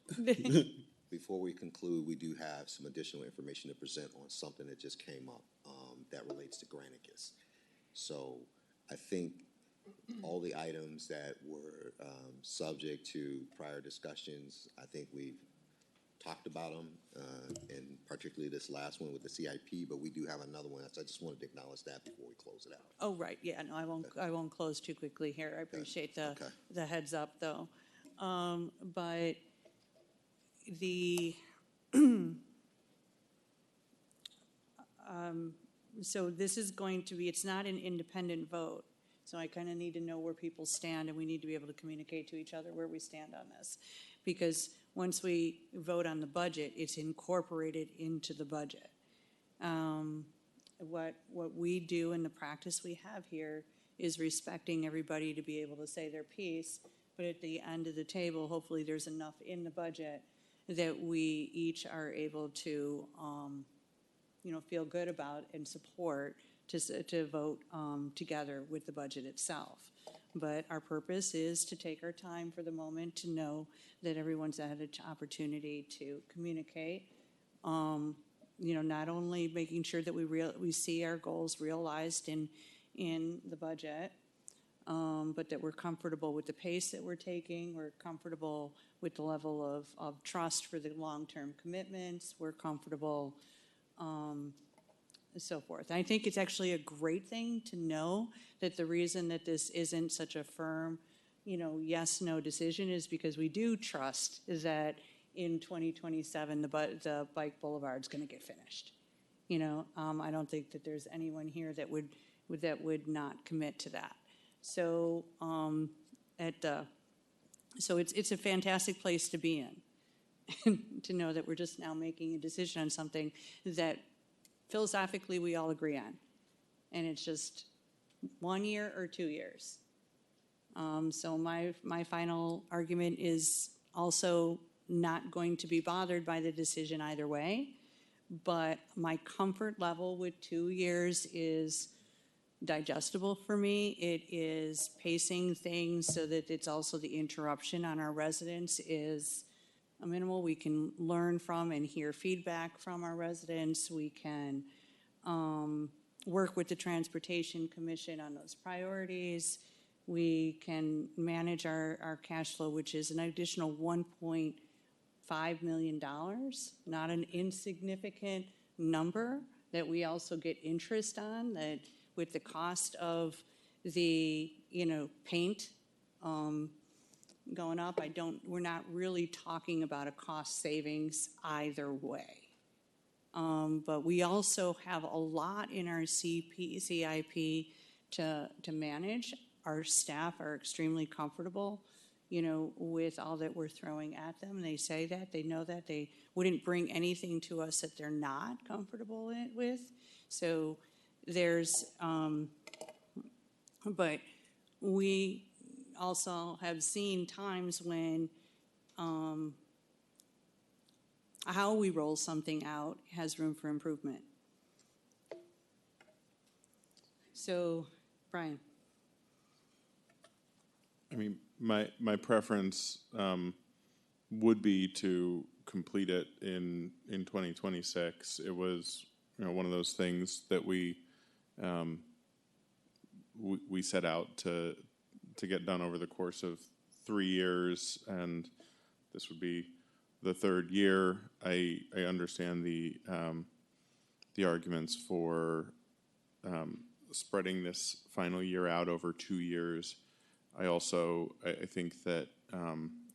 Before we conclude, we do have some additional information to present on something that just came up that relates to Granicus. So I think all the items that were subject to prior discussions, I think we've talked about them, and particularly this last one with the CIP, but we do have another one. So I just wanted to acknowledge that before we close it out. Oh, right, yeah, no, I won't close too quickly here. I appreciate the heads up, though. But the, so this is going to be, it's not an independent vote. So I kind of need to know where people stand, and we need to be able to communicate to each other where we stand on this. Because once we vote on the budget, it's incorporated into the budget. What we do and the practice we have here is respecting everybody to be able to say their piece, but at the end of the table, hopefully there's enough in the budget that we each are able to, feel good about and support to vote together with the budget itself. But our purpose is to take our time for the moment to know that everyone's had an opportunity to communicate. Not only making sure that we see our goals realized in the budget, but that we're comfortable with the pace that we're taking. We're comfortable with the level of trust for the long-term commitments. We're comfortable, and so forth. I think it's actually a great thing to know that the reason that this isn't such a firm, yes, no decision is because we do trust that in 2027 the Bike Boulevard's going to get finished. I don't think that there's anyone here that would not commit to that. So, so it's a fantastic place to be in, to know that we're just now making a decision on something that philosophically we all agree on. And it's just 1 year or 2 years. So my final argument is also not going to be bothered by the decision either way, but my comfort level with 2 years is digestible for me. It is pacing things so that it's also the interruption on our residents is minimal. We can learn from and hear feedback from our residents. We can work with the Transportation Commission on those priorities. We can manage our cash flow, which is an additional $1.5 million, not an insignificant number that we also get interest on, that with the cost of the, paint going up, we're not really talking about a cost savings either way. But we also have a lot in our CIP to manage. Our staff are extremely comfortable, with all that we're throwing at them. They say that, they know that, they wouldn't bring anything to us that they're not comfortable with. So there's, but we also have seen times when how we roll something out has room for improvement. So, Brian. I mean, my preference would be to complete it in 2026. It was, one of those things that we set out to get done over the course of 3 years, and this would be the third year. I understand the arguments for spreading this final year out over 2 years. I also, I think that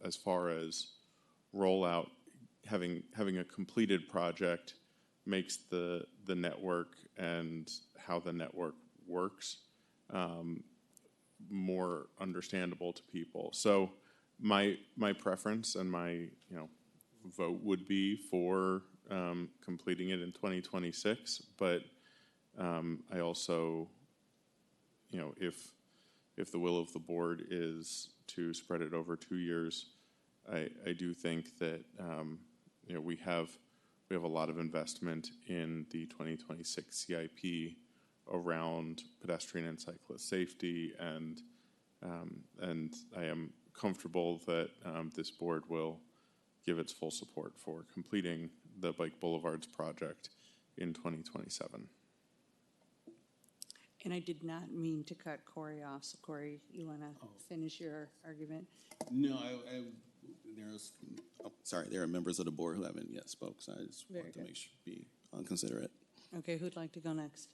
as far as rollout, having a completed project makes the network and how the network works more understandable to people. So my preference and my vote would be for completing it in 2026. But I also, if the will of the board is to spread it over 2 years, I do think that we have a lot of investment in the 2026 CIP around pedestrian and cyclist safety, and I am comfortable that this board will give its full support for completing the Bike Boulevards project in 2027. And I did not mean to cut Corey off. So Corey, you want to finish your argument? No, there are members of the board who haven't yet spoke, so I just want to make sure be considerate. Okay, who'd like to go next?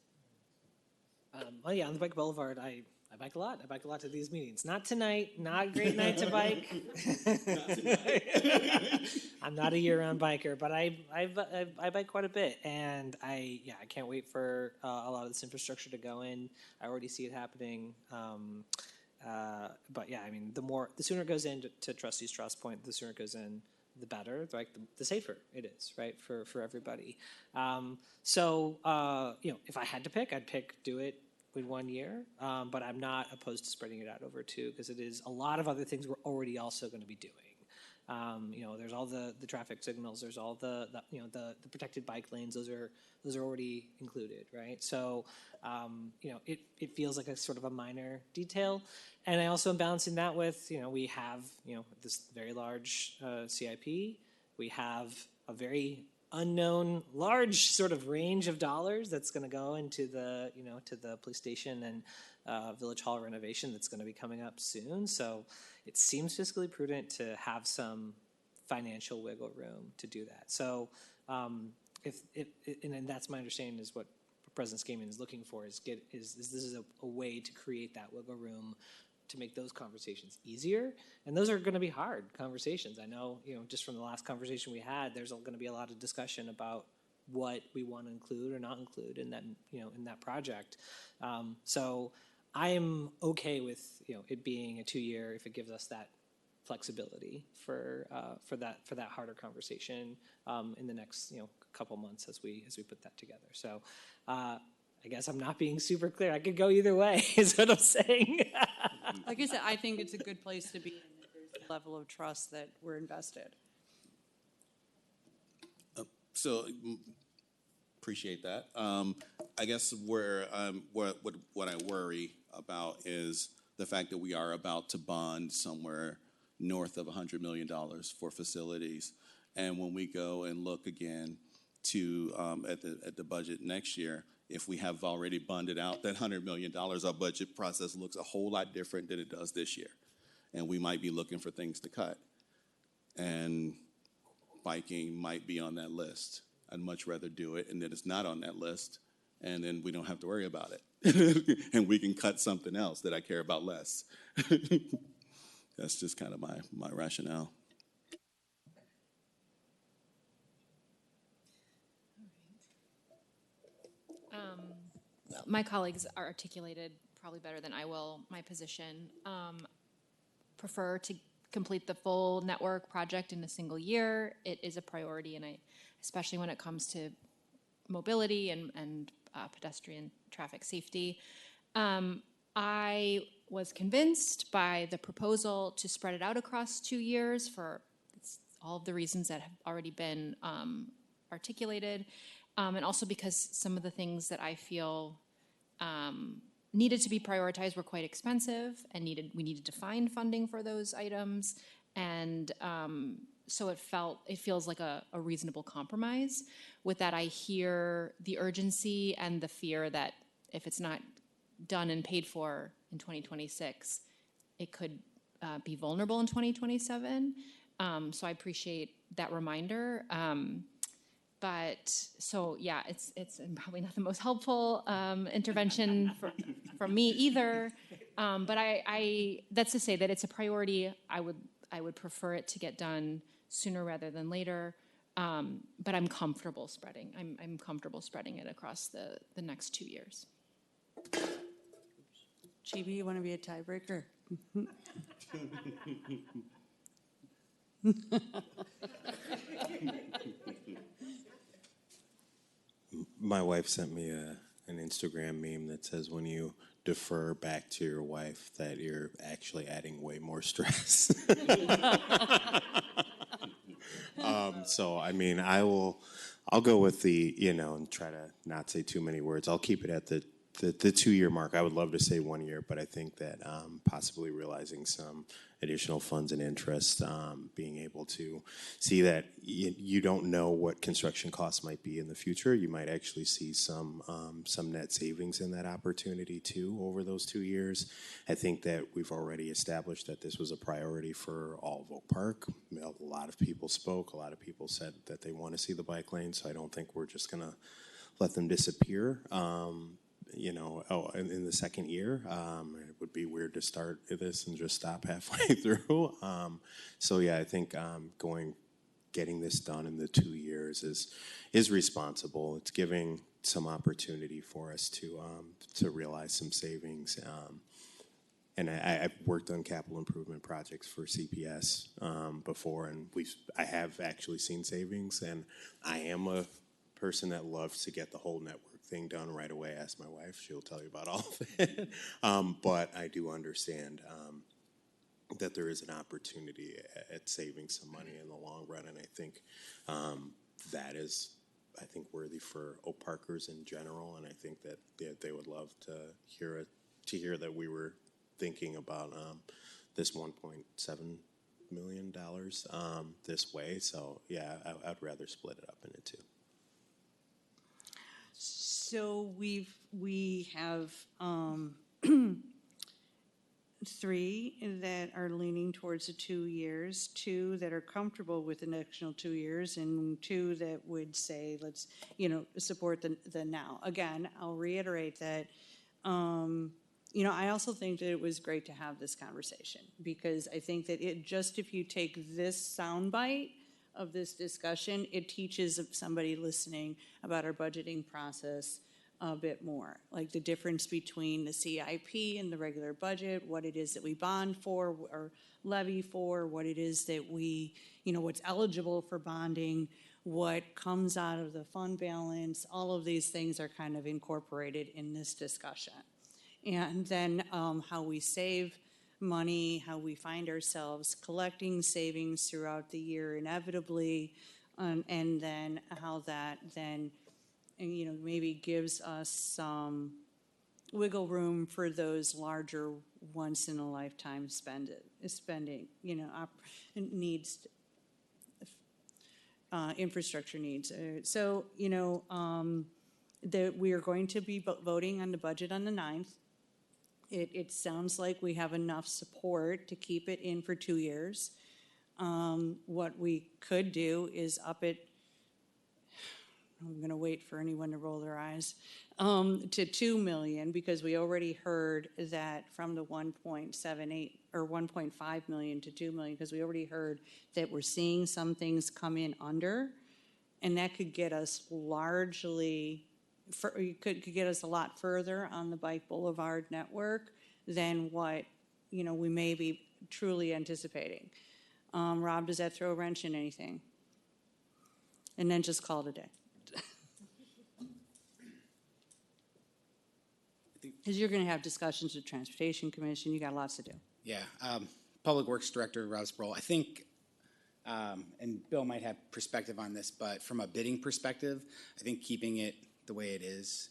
Well, yeah, on the Bike Boulevard, I bike a lot. I bike a lot to these meetings. Not tonight. Not a great night to bike. I'm not a year-round biker, but I bike quite a bit, and I can't wait for a lot of this infrastructure to go in. I already see it happening. But yeah, I mean, the sooner it goes in to Trustees Trust Point, the sooner it goes in, the better. Like the safer it is, right, for everybody. So if I had to pick, I'd do it in 1 year. But I'm not opposed to spreading it out over 2, because it is a lot of other things we're already also going to be doing. There's all the traffic signals. There's all the protected bike lanes. Those are already included, right? So, it feels like a sort of a minor detail. And I also am balancing that with, we have, this very large CIP. We have a very unknown large sort of range of dollars that's going to go into the, to the police station and Village Hall renovation that's going to be coming up soon. So it seems fiscally prudent to have some financial wiggle room to do that. So and that's my understanding is what President Skaman is looking for is this is a way to create that wiggle room to make those conversations easier. And those are going to be hard conversations. I know, just from the last conversation we had, there's going to be a lot of discussion about what we want to include or not include in that, in that project. So I'm okay with, it being a 2-year if it gives us that flexibility for that harder conversation in the next couple months as we put that together. So I guess I'm not being super clear. I could go either way, is what I'm saying. Like I said, I think it's a good place to be, and that there's a level of trust that we're invested. So, appreciate that. I guess where what I worry about is the fact that we are about to bond somewhere north of $100 million for facilities, and when we go and look again to at the budget next year, if we have already bonded out that $100 million, our budget process looks a whole lot different than it does this year, and we might be looking for things to cut. And biking might be on that list. I'd much rather do it, and then it's not on that list, and then we don't have to worry about it. And we can cut something else that I care about less. That's just kind of my rationale. My colleagues are articulated probably better than I will my position. Prefer to complete the full network project in a single year. It is a priority, and especially when it comes to mobility and pedestrian traffic safety. I was convinced by the proposal to spread it out across 2 years for all of the reasons that have already been articulated, and also because some of the things that I feel needed to be prioritized were quite expensive, and we needed to find funding for those items, and so it feels like a reasonable compromise. With that, I hear the urgency and the fear that if it's not done and paid for in 2026, it could be vulnerable in 2027. So I appreciate that reminder. But so yeah, it's probably not the most helpful intervention from me either. But I that's to say that it's a priority. I would prefer it to get done sooner rather than later. But I'm comfortable spreading. I'm comfortable spreading it across the next 2 years. Chibi, you want to be a tiebreaker? My wife sent me an Instagram meme that says when you defer back to your wife that you're actually adding way more stress. So, I mean, I'll go with and try to not say too many words. I'll keep it at the 2-year mark. I would love to say 1 year, but I think that possibly realizing some additional funds and interest, being able to see that you don't know what construction costs might be in the future. You might actually see some net savings in that opportunity too over those 2 years. I think that we've already established that this was a priority for all of Oak Park. A lot of people spoke. A lot of people said that they want to see the bike lane, so I don't think we're just going to let them disappear. In the second year, it would be weird to start this and just stop halfway through. So yeah, I think getting this done in the 2 years is responsible. It's giving some opportunity for us to realize some savings. And I've worked on capital improvement projects for CPS before, and I have actually seen savings. And I am a person that loves to get the whole network thing done right away. Ask my wife; she'll tell you about all of it. But I do understand that there is an opportunity at saving some money in the long run, and I think that is, worthy for Oak Parkers in general. And I think that they would love to hear that we were thinking about this $1.7 million this way. So yeah, I'd rather split it up into two. So we have 3 that are leaning towards the 2 years, 2 that are comfortable with an additional 2 years, and 2 that would say, let's, support the now. Again, I'll reiterate that, I also think that it was great to have this conversation, because I think that if you take this soundbite of this discussion, it teaches somebody listening about our budgeting process a bit more, like the difference between the CIP and the regular budget, what it is that we bond for or levy for, what it is that we, what's eligible for bonding, what comes out of the fund balance. All of these things are kind of incorporated in this discussion. And then how we save money, how we find ourselves collecting savings throughout the year inevitably, and then how that then maybe gives us some wiggle room for those larger once-in-a-lifetime spending, needs, infrastructure needs. That we are going to be voting on the budget on the 9th. It sounds like we have enough support to keep it in for 2 years. What we could do is up it, I'm going to wait for anyone to roll their eyes, to 2 million, because we already heard that from the 1.78 or 1.5 million to 2 million, because we already heard that we're seeing some things come in under, and that could get us largely, could get us a lot further on the Bike Boulevard network than what we may be truly anticipating. Rob, does that throw a wrench in anything? And then just call it a day. Because you're going to have discussions with Transportation Commission. You got lots to do. Yeah, Public Works Director Rob Sproul, I think, and Bill might have perspective on this, but from a bidding perspective, I think keeping it the way it is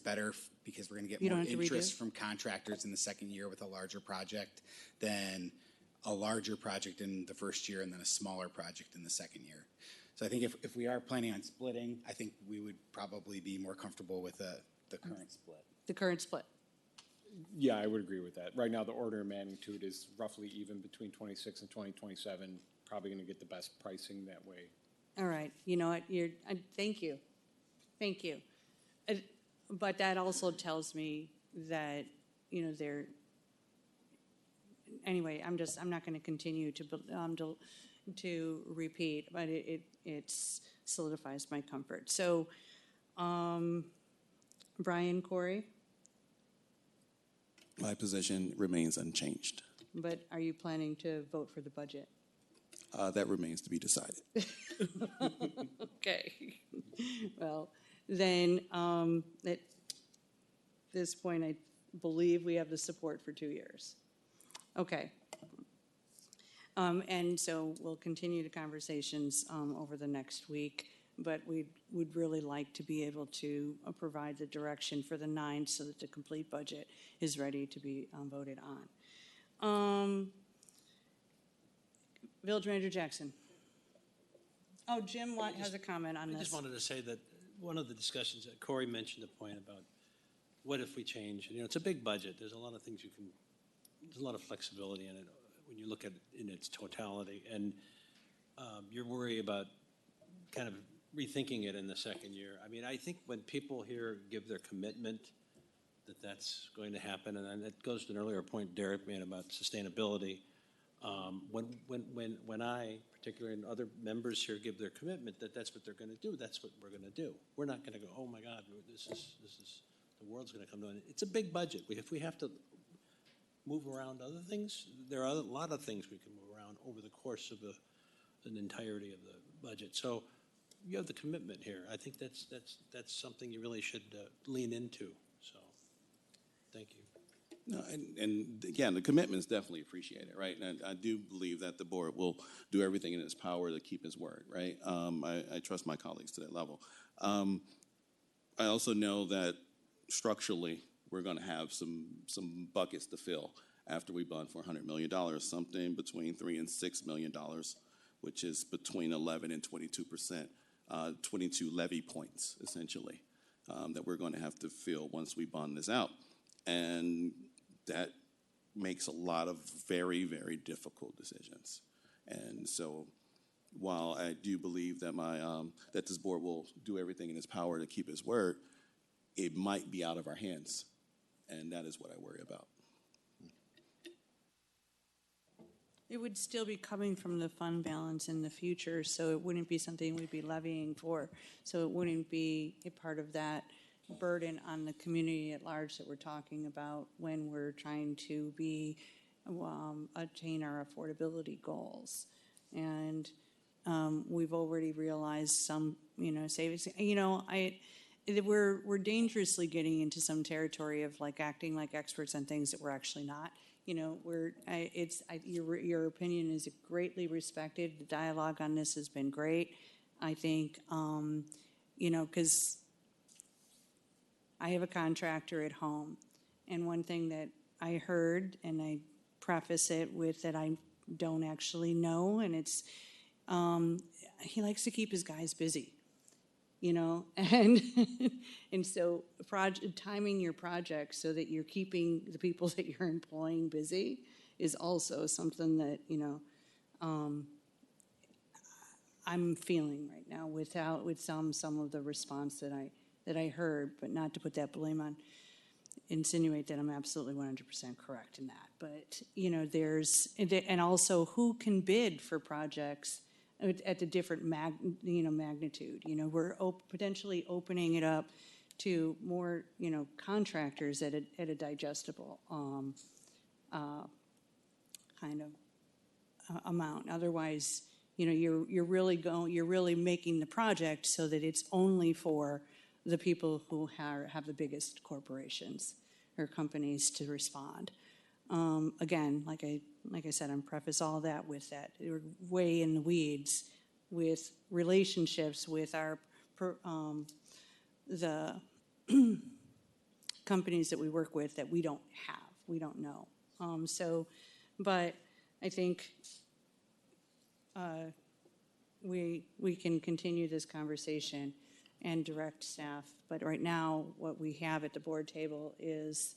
better because we're going to get more interest from contractors in the second year with a larger project than a larger project in the first year and then a smaller project in the second year. So I think if we are planning on splitting, I think we would probably be more comfortable with the current split. The current split. Yeah, I would agree with that. Right now, the order of magnitude is roughly even between 26 and 2027. Probably going to get the best pricing that way. All right. You know what? Thank you. Thank you. But that also tells me that, they're, anyway, I'm not going to continue to repeat, but it solidifies my comfort. So, Brian, Corey? My position remains unchanged. But are you planning to vote for the budget? That remains to be decided. Okay. Well, then at this point, I believe we have the support for 2 years. Okay. And so we'll continue the conversations over the next week, but we'd really like to be able to provide the direction for the 9th so that the complete budget is ready to be voted on. Village Manager Jackson. Oh, Jim has a comment on this. I just wanted to say that one of the discussions that Corey mentioned a point about what if we change, it's a big budget. There's a lot of things there's a lot of flexibility in it when you look at it in its totality. And your worry about kind of rethinking it in the second year. I mean, I think when people here give their commitment that that's going to happen, and that goes to an earlier point Derek made about sustainability. When I, particularly, and other members here give their commitment that that's what they're going to do, that's what we're going to do. We're not going to go, oh my God, this is the world's going to come to an end. It's a big budget. If we have to move around other things, there are a lot of things we can move around over the course of an entirety of the budget. So you have the commitment here. I think that's something you really should lean into. So, thank you. No, and again, the commitment is definitely appreciated, right? And I do believe that the board will do everything in its power to keep its word, right? I trust my colleagues to that level. I also know that structurally, we're going to have some buckets to fill after we bond for $100 million, something between $3 and $6 million, which is between 11 and 22%, 22 levy points, essentially, that we're going to have to fill once we bond this out. And that makes a lot of very, very difficult decisions. And so while I do believe that that this board will do everything in its power to keep its word, it might be out of our hands. And that is what I worry about. It would still be coming from the fund balance in the future, so it wouldn't be something we'd be levying for. So it wouldn't be a part of that burden on the community at large that we're talking about when we're trying to attain our affordability goals. And we've already realized some, savings. We're dangerously getting into some territory of like acting like experts on things that we're actually not. Your opinion is greatly respected. The dialogue on this has been great. I think, because I have a contractor at home, and one thing that I heard, and I preface it with that I don't actually know, and it's he likes to keep his guys busy. And and so timing your project so that you're keeping the people that you're employing busy is also something that I'm feeling right now with some of the response that I heard, but not to put that blame on, insinuate that I'm absolutely 100% correct in that. But and also who can bid for projects at the different magnitude. We're potentially opening it up to more contractors at a digestible kind of amount. Otherwise, you're really making the project so that it's only for the people who have the biggest corporations or companies to respond. Again, like I said, I'm preface all that with that. We're way in the weeds with relationships with the companies that we work with that we don't know. But I think we can continue this conversation and direct staff. But right now, what we have at the board table is,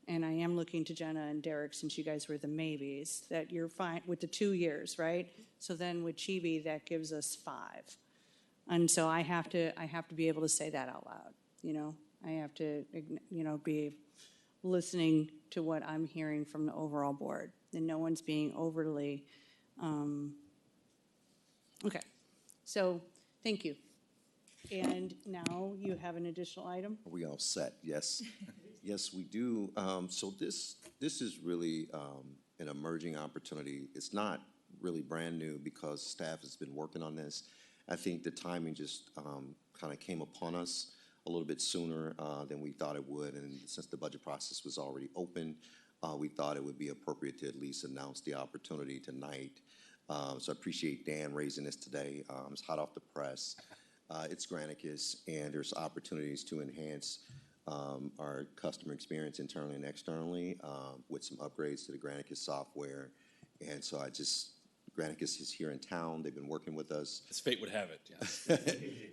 and I am looking to Jenna and Derek, since you guys were the maybes, that you're fine with the 2 years, right? So then with Chibi, that gives us 5. And so I have to be able to say that out loud. I have to, be listening to what I'm hearing from the overall board, and no one's being overly, okay. So, thank you. And now you have an additional item? Are we all set? Yes. Yes, we do. So this is really an emerging opportunity. It's not really brand new because staff has been working on this. I think the timing just kind of came upon us a little bit sooner than we thought it would. And since the budget process was already open, we thought it would be appropriate to at least announce the opportunity tonight. So I appreciate Dan raising this today. It's hot off the press. It's Granicus, and there's opportunities to enhance our customer experience internally and externally with some upgrades to the Granicus software. And so Granicus is here in town. They've been working with us. As fate would have it, yes.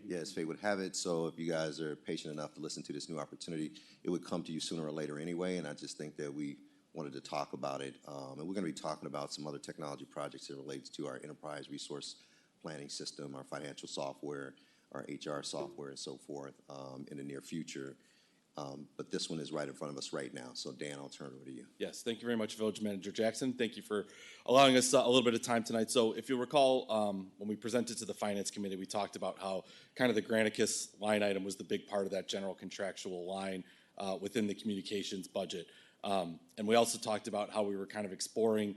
Yes, fate would have it. So if you guys are patient enough to listen to this new opportunity, it would come to you sooner or later anyway. And I just think that we wanted to talk about it. And we're going to be talking about some other technology projects that relates to our enterprise resource planning system, our financial software, our HR software, and so forth in the near future. But this one is right in front of us right now. So, Dan, I'll turn it over to you. Yes, thank you very much, Village Manager Jackson. Thank you for allowing us a little bit of time tonight. So if you'll recall, when we presented to the Finance Committee, we talked about how kind of the Granicus line item was the big part of that general contractual line within the communications budget. And we also talked about how we were kind of exploring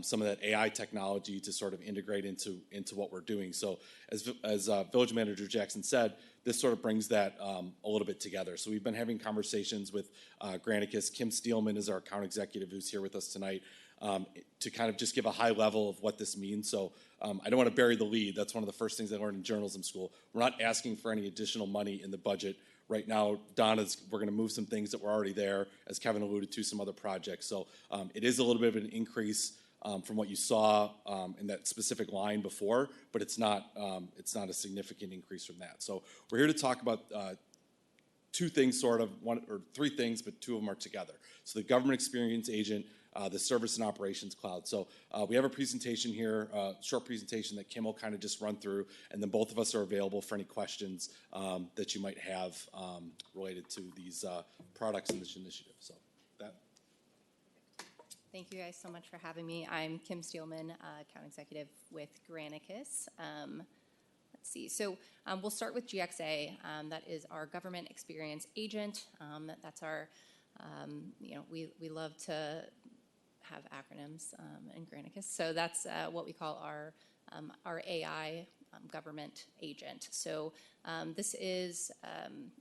some of that AI technology to sort of integrate into what we're doing. So as Village Manager Jackson said, this sort of brings that a little bit together. So we've been having conversations with Granicus. Kim Steelman is our account executive who's here with us tonight to kind of just give a high level of what this means. So I don't want to bury the lead. That's one of the first things I learned in journalism school. We're not asking for any additional money in the budget. Right now, we're going to move some things that were already there, as Kevin alluded to, some other projects. So it is a little bit of an increase from what you saw in that specific line before, but it's not a significant increase from that. So we're here to talk about two things, sort of, one or three things, but two of them are together. So the Government Experience Agent, the Service and Operations Cloud. So we have a presentation here, a short presentation that Kim will kind of just run through, and then both of us are available for any questions that you might have related to these products in this initiative. So that. Thank you guys so much for having me. I'm Kim Steelman, account executive with Granicus. Let's see. So we'll start with GXA. That is our government experience agent. That's our, we love to have acronyms in Granicus. So that's what we call our AI government agent. So this is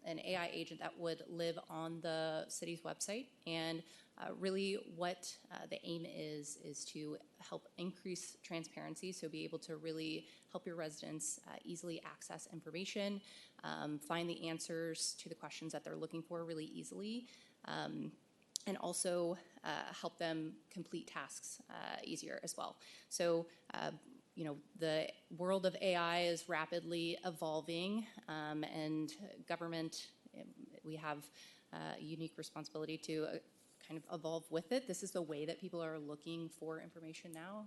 an AI agent that would live on the city's website, and really what the aim is to help increase transparency, so be able to really help your residents easily access information, find the answers to the questions that they're looking for really easily, and also help them complete tasks easier as well. So the world of AI is rapidly evolving, and government, we have a unique responsibility to kind of evolve with it. This is the way that people are looking for information now.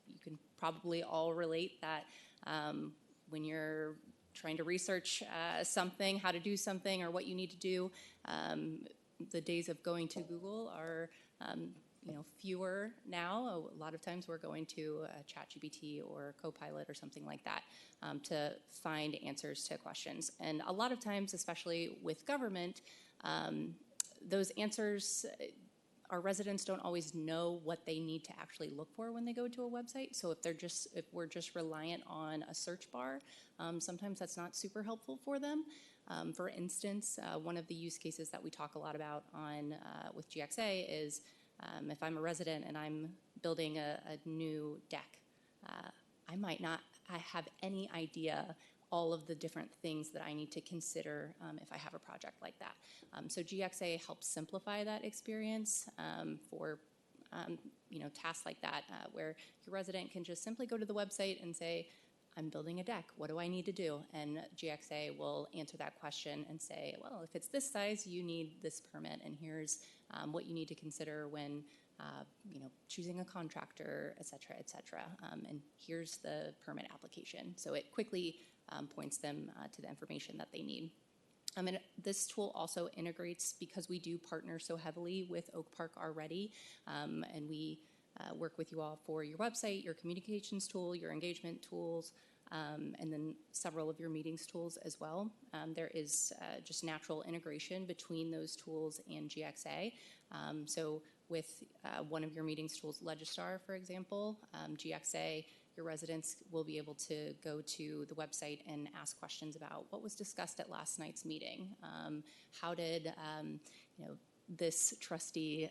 You can probably all relate that when you're trying to research something, how to do something, or what you need to do, the days of going to Google are fewer now. A lot of times we're going to ChatGPT or Copilot or something like that to find answers to questions. And a lot of times, especially with government, those answers, our residents don't always know what they need to actually look for when they go to a website. So if we're just reliant on a search bar, sometimes that's not super helpful for them. For instance, one of the use cases that we talk a lot about with GXA is if I'm a resident and I'm building a new deck, I might not have any idea all of the different things that I need to consider if I have a project like that. So GXA helps simplify that experience for tasks like that, where your resident can just simply go to the website and say, I'm building a deck, what do I need to do? And GXA will answer that question and say, well, if it's this size, you need this permit, and here's what you need to consider when choosing a contractor, et cetera, and here's the permit application. So it quickly points them to the information that they need. And this tool also integrates, because we do partner so heavily with Oak Park already, and we work with you all for your website, your communications tool, your engagement tools, and then several of your meetings tools as well. There is just natural integration between those tools and GXA. So with one of your meetings tools, Legistar, for example, GXA, your residents will be able to go to the website and ask questions about what was discussed at last night's meeting. How did this trustee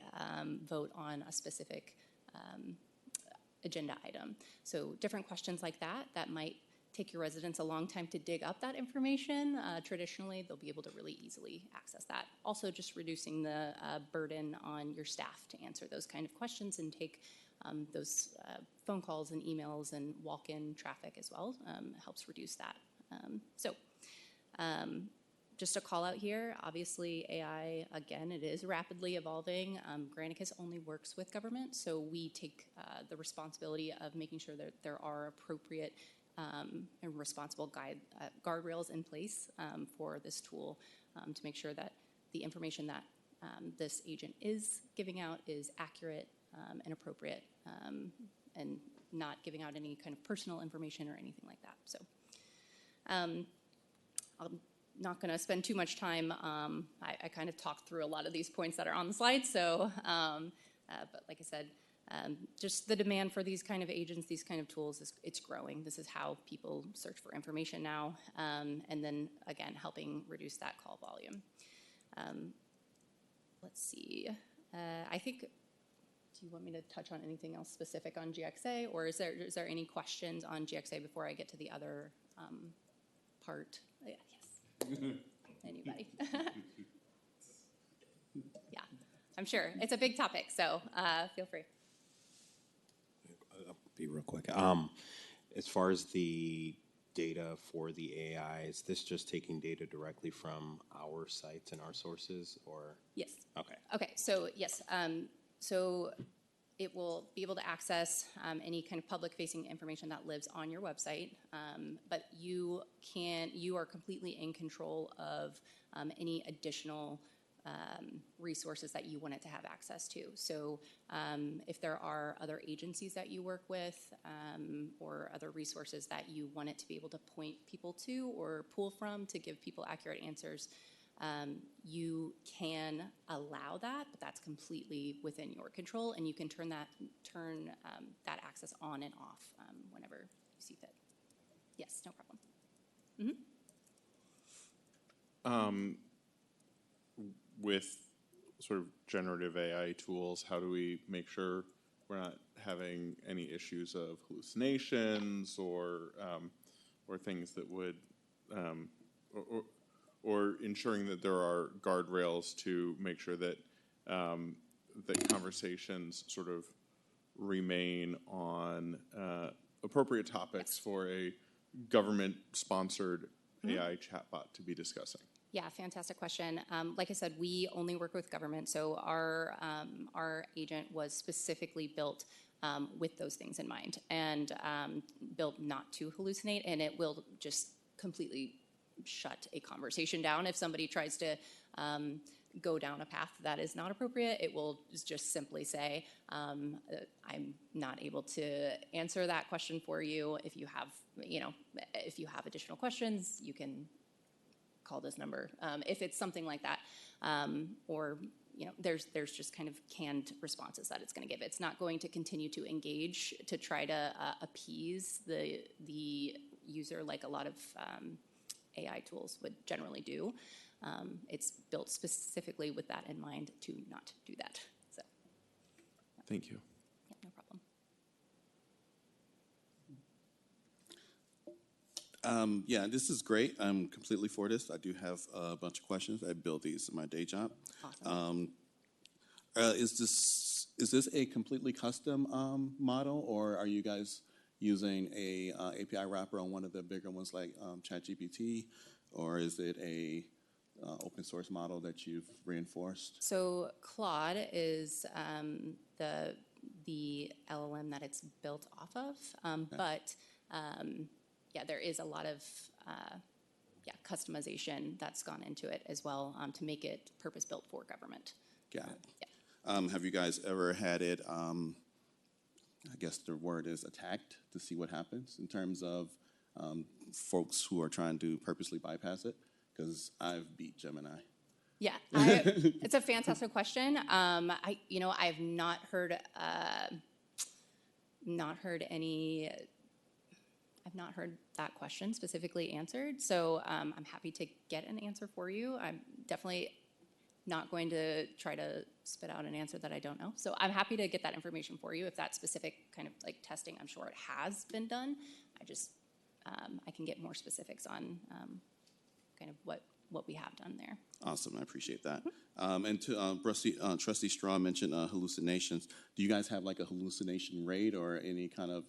vote on a specific agenda item? So different questions like that might take your residents a long time to dig up that information. Traditionally, they'll be able to really easily access that. Also, just reducing the burden on your staff to answer those kind of questions and take those phone calls and emails and walk-in traffic as well helps reduce that. Just a call out here, obviously AI, again, it is rapidly evolving. Granicus only works with government, so we take the responsibility of making sure that there are appropriate and responsible guardrails in place for this tool to make sure that the information that this agent is giving out is accurate and appropriate, and not giving out any kind of personal information or anything like that. So I'm not going to spend too much time. I kind of talked through a lot of these points that are on the slide. So, but like I said, just the demand for these kind of agents, these kind of tools, it's growing. This is how people search for information now. And then again, helping reduce that call volume. Let's see. I think, do you want me to touch on anything else specific on GXA, or is there any questions on GXA before I get to the other part? Yeah, yes. Anybody? Yeah, I'm sure. It's a big topic, so feel free. I'll be real quick. As far as the data for the AI, is this just taking data directly from our sites and our sources, or? Yes. Okay. Okay, so yes. So it will be able to access any kind of public-facing information that lives on your website, but you are completely in control of any additional resources that you want it to have access to. So if there are other agencies that you work with or other resources that you want it to be able to point people to or pull from to give people accurate answers, you can allow that, but that's completely within your control, and you can turn that access on and off whenever you see fit. Yes, no problem. With sort of generative AI tools, how do we make sure we're not having any issues of hallucinations or things that would or ensuring that there are guardrails to make sure that that conversations sort of remain on appropriate topics for a government-sponsored AI chatbot to be discussing? Yeah, fantastic question. Like I said, we only work with government, so our agent was specifically built with those things in mind and built not to hallucinate, and it will just completely shut a conversation down if somebody tries to go down a path that is not appropriate. It will just simply say, I'm not able to answer that question for you. If you have, if you have additional questions, you can call this number. If it's something like that, or there's just kind of canned responses that it's going to give. It's not going to continue to engage to try to appease the user like a lot of AI tools would generally do. It's built specifically with that in mind to not do that. So, Thank you. yeah, no problem. Yeah, this is great. I'm completely for this. I do have a bunch of questions. I build these in my day job. Awesome. Is this a completely custom model, or are you guys using a API wrapper on one of the bigger ones like ChatGPT, or is it a open source model that you've reinforced? So Claude is the LLM that it's built off of, but yeah, there is a lot of customization that's gone into it as well to make it purpose-built for government. Got it. Yeah. Have you guys ever had it, I guess the word is attacked, to see what happens in terms of folks who are trying to purposely bypass it? Because I've beat Gemini. Yeah, it's a fantastic question. I've not heard that question specifically answered. So I'm happy to get an answer for you. I'm definitely not going to try to spit out an answer that I don't know. So I'm happy to get that information for you. If that specific kind of like testing, I'm sure it has been done. I can get more specifics on kind of what we have done there. Awesome, I appreciate that. And to Trustee Straw mentioned hallucinations. Do you guys have like a hallucination rate or any kind of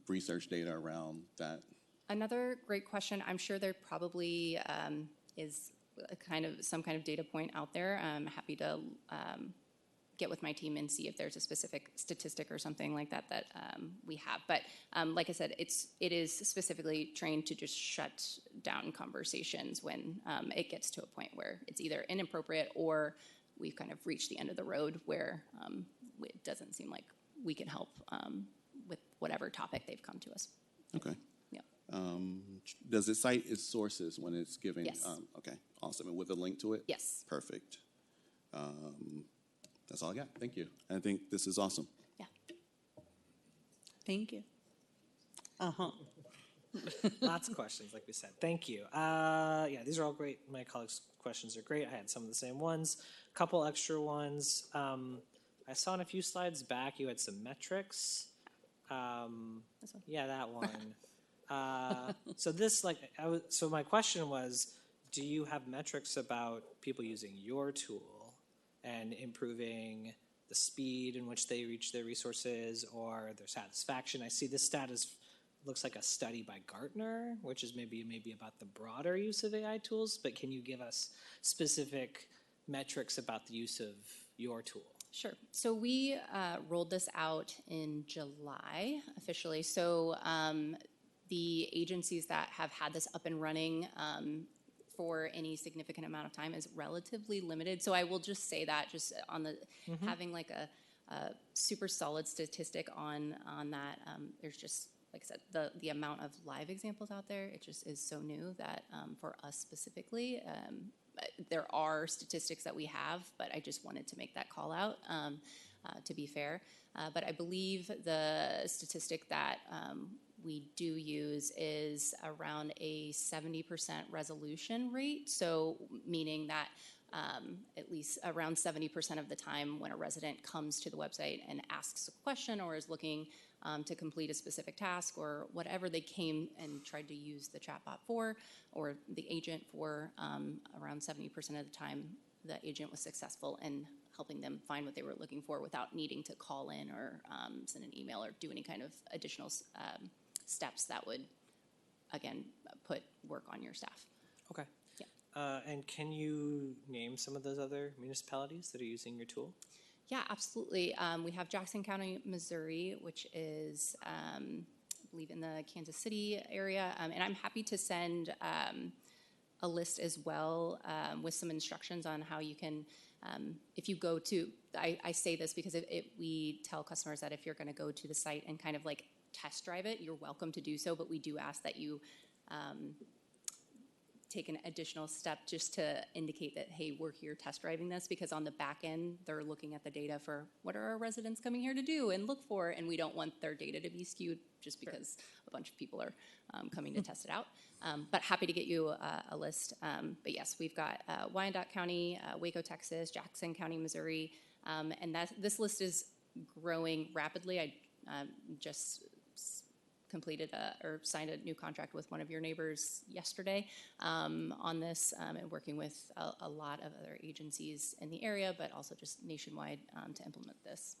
research data around that? Another great question. I'm sure there probably is some kind of data point out there. I'm happy to get with my team and see if there's a specific statistic or something like that we have. But like I said, it is specifically trained to just shut down conversations when it gets to a point where it's either inappropriate or we've kind of reached the end of the road where it doesn't seem like we can help with whatever topic they've come to us. Okay. Yeah. Does it cite its sources when it's giving? Yes. Okay, awesome. And with a link to it? Yes. Perfect. That's all I got. Thank you. I think this is awesome. Yeah. Thank you. Lots of questions, like we said. Thank you. Yeah, these are all great. My colleagues' questions are great. I had some of the same ones. A couple extra ones. I saw in a few slides back you had some metrics. This one? Yeah, that one. So my question was, do you have metrics about people using your tool and improving the speed in which they reach their resources or their satisfaction? I see this stat looks like a study by Gartner, which is maybe about the broader use of AI tools, but can you give us specific metrics about the use of your tool? Sure. So we rolled this out in July officially. So the agencies that have had this up and running for any significant amount of time is relatively limited. So I will just say that, just on the having like a super solid statistic on that. There's just, like I said, the amount of live examples out there, it just is so new that for us specifically, there are statistics that we have, but I just wanted to make that call out to be fair. But I believe the statistic that we do use is around a 70% resolution rate. So meaning that at least around 70% of the time when a resident comes to the website and asks a question or is looking to complete a specific task or whatever they came and tried to use the chatbot for or the agent for, around 70% of the time the agent was successful in helping them find what they were looking for without needing to call in or send an email or do any kind of additional steps that would, again, put work on your staff. Okay. Yeah. And can you name some of those other municipalities that are using your tool? Yeah, absolutely. We have Jackson County, Missouri, which is, I believe, in the Kansas City area. And I'm happy to send a list as well with some instructions on how you can, if you go to, I say this because we tell customers that if you're going to go to the site and kind of like test drive it, you're welcome to do so, but we do ask that you take an additional step just to indicate that, hey, we're here test driving this, because on the back end, they're looking at the data for what are our residents coming here to do and look for, and we don't want their data to be skewed just because a bunch of people are coming to test it out. But happy to get you a list. But yes, we've got Wyandotte County, Waco, Texas, Jackson County, Missouri, and this list is growing rapidly. I just completed or signed a new contract with one of your neighbors yesterday on this, and working with a lot of other agencies in the area, but also just nationwide to implement this.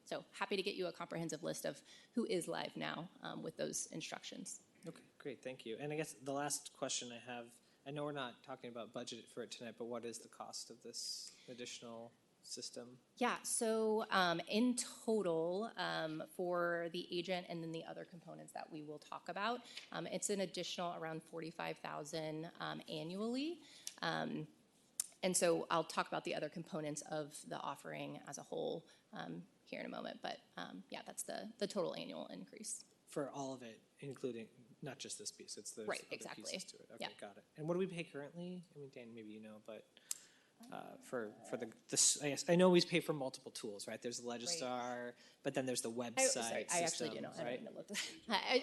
So happy to get you a comprehensive list of who is live now with those instructions. Okay, great, thank you. And I guess the last question I have, I know we're not talking about budget for it tonight, but what is the cost of this additional system? Yeah, so in total, for the agent and then the other components that we will talk about, it's an additional around $45,000 annually. And so I'll talk about the other components of the offering as a whole here in a moment. But yeah, that's the total annual increase. For all of it, including not just this piece, it's the right, other exactly. pieces to it. Okay, yeah. Got it. And what do we pay currently? I mean, Dan, maybe you know, but for this, I guess I know we pay for multiple tools, right? There's the Legistar, but then there's the website. I actually do know. Right?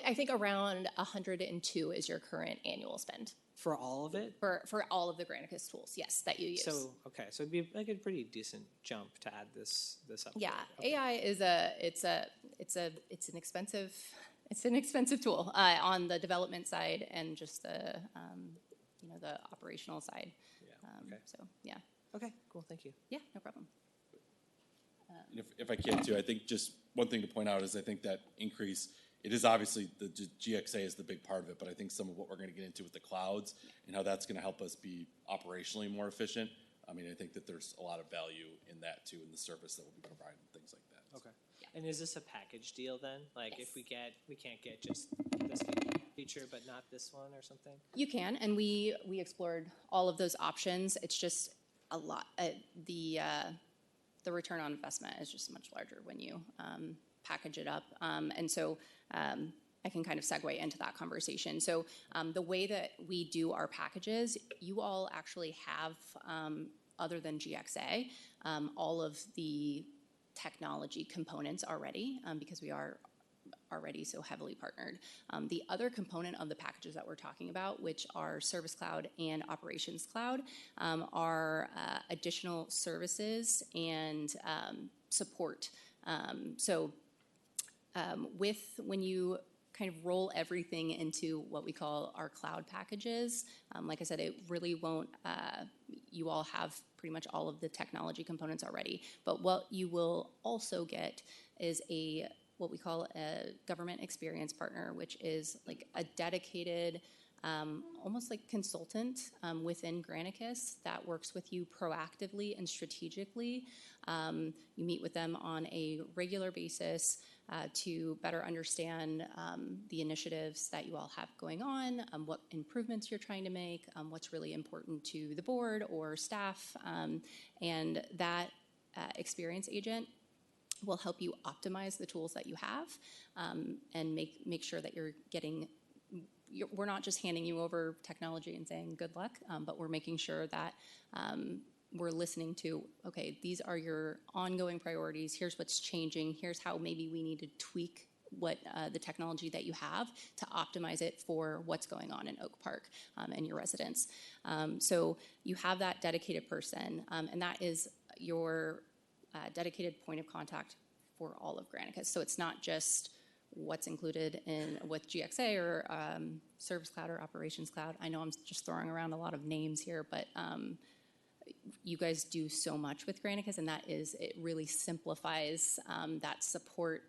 I think around 102 is your current annual spend. For all of it? For all of the Granicus tools, yes, that you use. So okay, so it'd be like a pretty decent jump to add this up. Yeah, okay. AI is it's an expensive tool on the development side and just the the operational side. Okay. So yeah. Okay. Cool. Thank you. Yeah, no problem. If I can too, I think just one thing to point out is I think that increase, it is obviously the GXA is the big part of it, but I think some of what we're going to get into with the clouds and how that's going to help us be operationally more efficient. I mean, I think that there's a lot of value in that too, in the service that we'll be providing, things like that. Okay. Yeah. And is this a package deal then? Like yes. If we can't get just this feature, but not this one or something? You can, and we explored all of those options. It's just a lot. The return on investment is just much larger when you package it up, and so I can kind of segue into that conversation. So the way that we do our packages, you all actually have, other than GXA, all of the technology components already, because we are already so heavily partnered. The other component of the packages that we're talking about, which are Service Cloud and Operations Cloud, are additional services and support. When you kind of roll everything into what we call our cloud packages, like I said, it really won't, you all have pretty much all of the technology components already, but what you will also get is what we call a government experience partner, which is like a dedicated, almost like consultant within Granicus that works with you proactively and strategically. You meet with them on a regular basis to better understand the initiatives that you all have going on, what improvements you're trying to make, what's really important to the board or staff, and that experience agent will help you optimize the tools that you have, and make sure that you're getting. We're not just handing you over technology and saying good luck, but we're making sure that we're listening to, okay, these are your ongoing priorities. Here's what's changing. Here's how maybe we need to tweak what the technology that you have to optimize it for what's going on in Oak Park and your residents. So you have that dedicated person, and that is your dedicated point of contact for all of Granicus. So it's not just what's included in with GXA or Service Cloud or Operations Cloud. I know I'm just throwing around a lot of names here, but you guys do so much with Granicus, and it really simplifies that support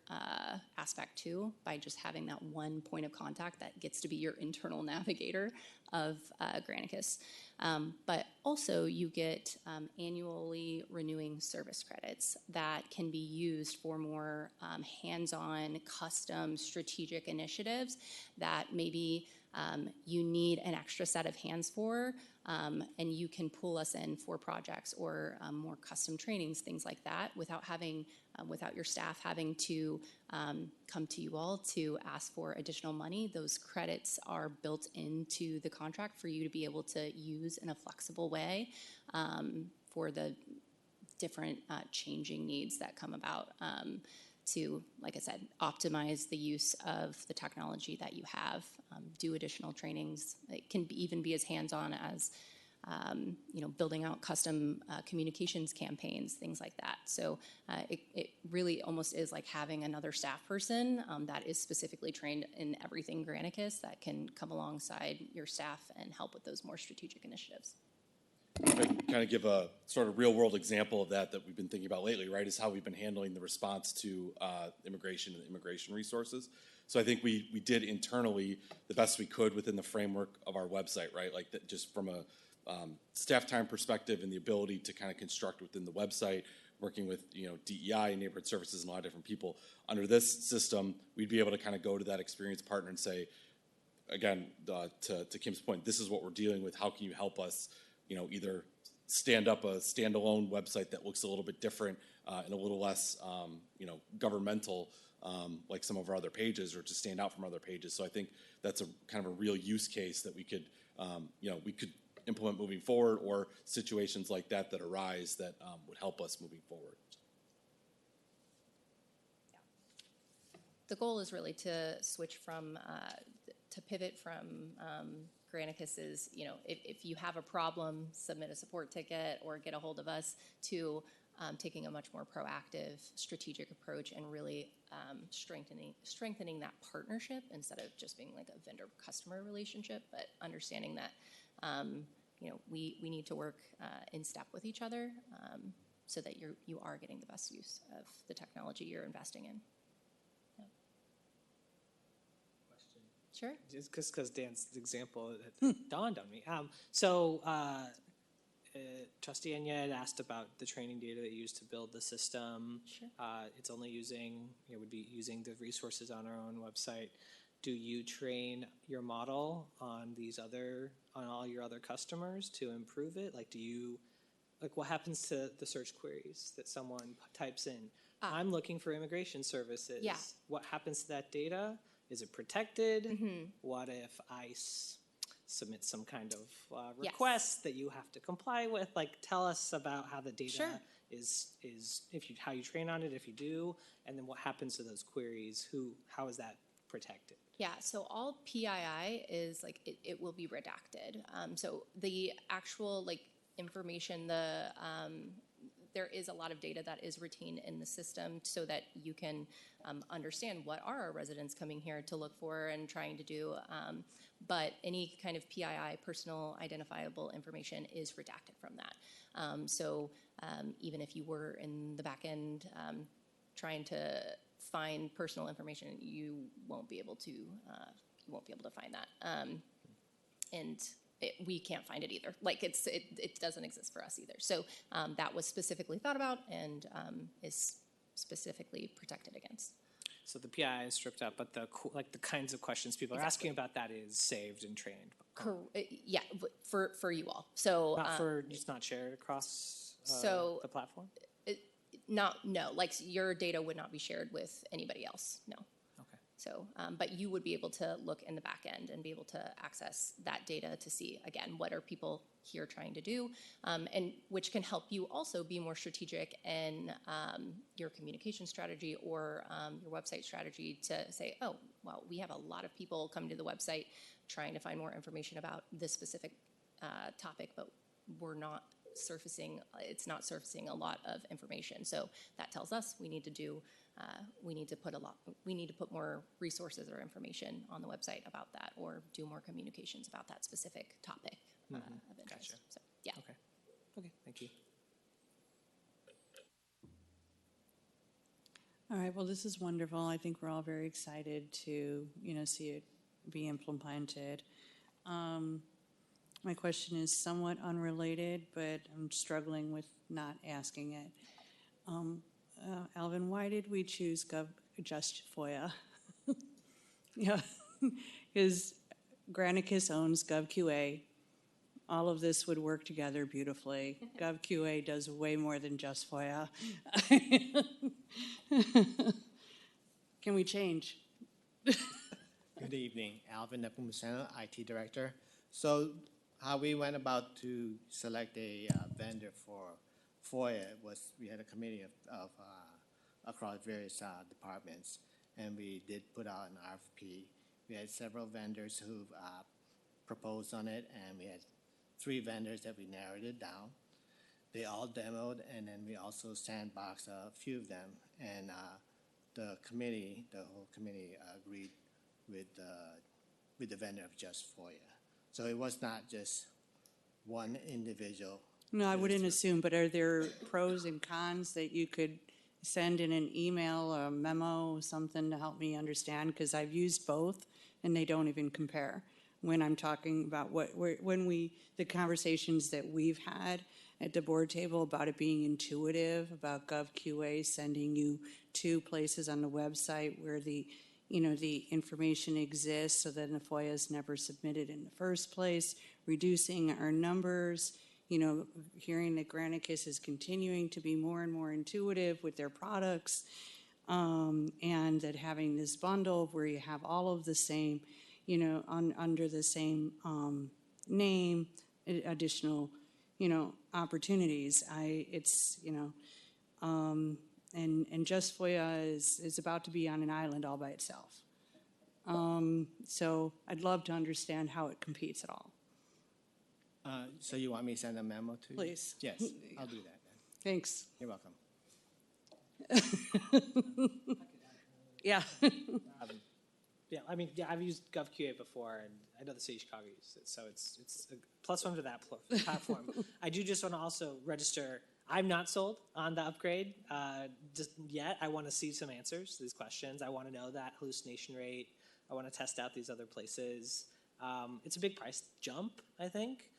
aspect too, by just having that one point of contact that gets to be your internal navigator of Granicus. But also you get annually renewing service credits that can be used for more hands-on, custom, strategic initiatives that maybe you need an extra set of hands for, and you can pull us in for projects or more custom trainings, things like that, without your staff having to come to you all to ask for additional money. Those credits are built into the contract for you to be able to use in a flexible way for the different changing needs that come about. To, like I said, optimize the use of the technology that you have, do additional trainings. It can even be as hands-on as, building out custom communications campaigns, things like that. So it really almost is like having another staff person that is specifically trained in everything Granicus that can come alongside your staff and help with those more strategic initiatives. If I can kind of give a sort of real-world example of that we've been thinking about lately, right, is how we've been handling the response to immigration and immigration resources. So I think we did internally the best we could within the framework of our website, right, like that, just from a staff time perspective and the ability to kind of construct within the website, working with DEI, neighborhood services, and a lot of different people. Under this system, we'd be able to kind of go to that experienced partner and say, again, to Kim's point, this is what we're dealing with. How can you help us? Either stand up a standalone website that looks a little bit different and a little less, governmental, like some of our other pages, or to stand out from other pages. So I think that's a kind of a real use case that we could, implement moving forward, or situations like that arise that would help us moving forward. The goal is really to switch from, to pivot from Granicus is, if you have a problem, submit a support ticket or get a hold of us, to taking a much more proactive, strategic approach and really strengthening that partnership instead of just being like a vendor-customer relationship, but understanding that we need to work in step with each other so that you are getting the best use of the technology you're investing in. Sure. Just because Dan's example dawned on me. Trustee Anya had asked about the training data that you used to build the system. Sure. It's only would be using the resources on our own website. Do you train your model on all your other customers to improve it? What happens to the search queries that someone types in? I'm looking for immigration services. Yeah. What happens to that data? Is it protected? Mm-hmm. What if I submit some kind of request that you have to comply with? Tell us about how the data is how you train on it, if you do, and then what happens to those queries? How is that protected? Yeah, so all PII is it will be redacted. So the actual information, there is a lot of data that is retained in the system so that you can understand what are our residents coming here to look for and trying to do. But any kind of PII, personal identifiable information, is redacted from that. So even if you were in the back end trying to find personal information, you won't be able to find that. And we can't find it either. It doesn't exist for us either. So that was specifically thought about and is specifically protected against. So the PI is stripped out, but the kinds of questions people are asking about that is saved and trained. Yeah, for you all. So It's not shared across so the platform. no, like your data would not be shared with anybody else. No. Okay. So, but you would be able to look in the back end and be able to access that data to see, again, what are people here trying to do, and which can help you also be more strategic in your communication strategy or your website strategy to say, oh, well, we have a lot of people coming to the website trying to find more information about this specific topic, but we're not surfacing, it's not surfacing a lot of information. So that tells us we need to do, we need to put more resources or information on the website about that, or do more communications about that specific topic of interest. Gotcha. So, yeah. Okay, thank you. All right, well, this is wonderful. I think we're all very excited to, see it be implemented. My question is somewhat unrelated, but I'm struggling with not asking it. Alvin, why did we choose Just FOIA? Yeah, because Granicus owns GovQA. All of this would work together beautifully. GovQA does way more than just FOIA. Can we change? Good evening, Alvin Nepomuceno, IT Director. So how we went about to select a vendor for FOIA was we had a committee of across various departments, and we did put out an RFP. We had several vendors who proposed on it, and we had 3 vendors that we narrowed it down. They all demoed, and then we also sandboxed a few of them, and the whole committee agreed with the vendor of Just FOIA. So it was not just one individual. No, I wouldn't assume, but are there pros and cons that you could send in an email or a memo, something to help me understand? Because I've used both, and they don't even compare. When I'm talking about the conversations that we've had at the board table about it being intuitive, about GovQA sending you to places on the website where the information exists, so that the FOIA is never submitted in the first place, reducing our numbers, hearing that Granicus is continuing to be more and more intuitive with their products, and that having this bundle where you have all of the same, under the same name, additional, opportunities. And Just FOIA is about to be on an island all by itself. So I'd love to understand how it competes at all. So you want me to send a memo to you? Please. Yes, I'll do that then. Thanks. You're welcome. Yeah. I've used GovQA before, and I know the city of Chicago uses it, so it's a +1 to that platform. I do just want to also register, I'm not sold on the upgrade just yet. I want to see some answers to these questions. I want to know that hallucination rate. I want to test out these other places. It's a big price jump, I think.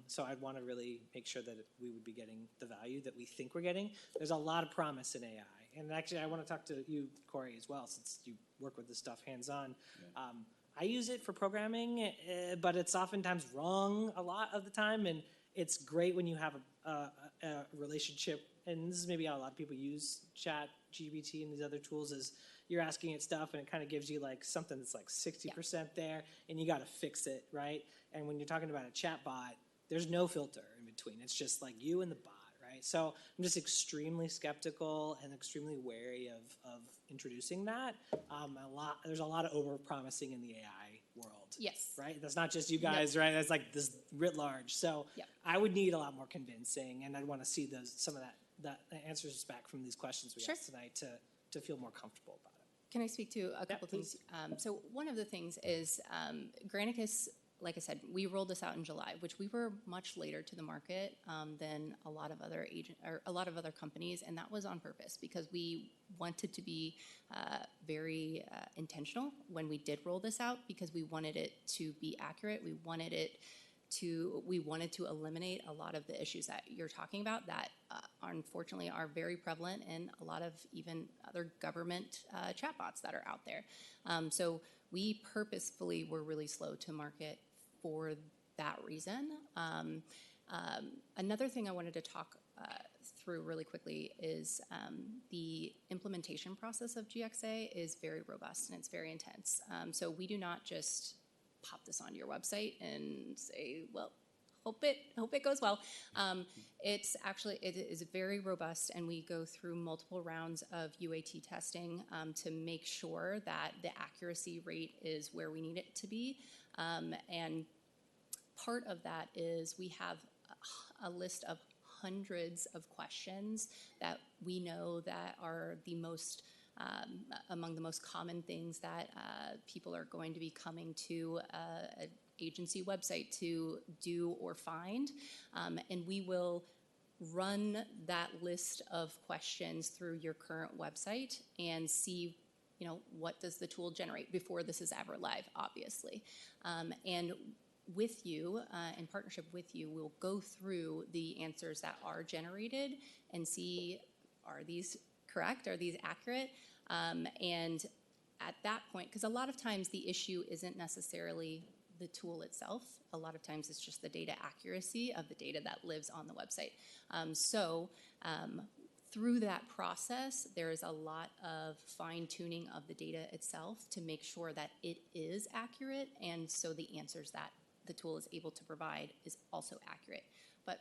So I'd want to really make sure that we would be getting the value that we think we're getting. There's a lot of promise in AI. And actually, I want to talk to you, Corey, as well, since you work with this stuff hands-on. Yeah. I use it for programming, but it's oftentimes wrong a lot of the time. And it's great when you have a relationship. And this is maybe how a lot of people use ChatGPT and these other tools, is you're asking it stuff, and it kind of gives you like something that's like 60% there, and you got to fix it, right? And when you're talking about a chat bot, there's no filter in between. It's just like you and the bot. Right? So I'm just extremely skeptical and extremely wary of introducing that. There's a lot of over-promising in the AI world. Yes. Right? That's not just you guys, right? That's like this writ large. So I would need a lot more convincing, and I'd want to see some of that answers back from these questions we asked tonight to feel more comfortable about it. Can I speak to a couple things? So one of the things is Granicus, like I said, we rolled this out in July, which we were much later to the market than a lot of other companies, and that was on purpose because we wanted to be very intentional when we did roll this out, because we wanted it to be accurate. We wanted to eliminate a lot of the issues that you're talking about that unfortunately are very prevalent in a lot of even other government chatbots that are out there. So we purposefully were really slow to market for that reason. Another thing I wanted to talk through really quickly is the implementation process of GXA is very robust and it's very intense. So we do not just pop this onto your website and say, well, hope it goes well. It is very robust, and we go through multiple rounds of UAT testing to make sure that the accuracy rate is where we need it to be. And part of that is we have a list of hundreds of questions that we know that are the most among the most common things that people are going to be coming to an agency website to do or find. And we will run that list of questions through your current website and see, what does the tool generate before this is ever live, obviously. And with you, in partnership with you, we'll go through the answers that are generated and see, are these correct? Are these accurate? And at that point, because a lot of times the issue isn't necessarily the tool itself. A lot of times it's just the data accuracy of the data that lives on the website. Through that process, there is a lot of fine-tuning of the data itself to make sure that it is accurate, and so the answers that the tool is able to provide is also accurate. But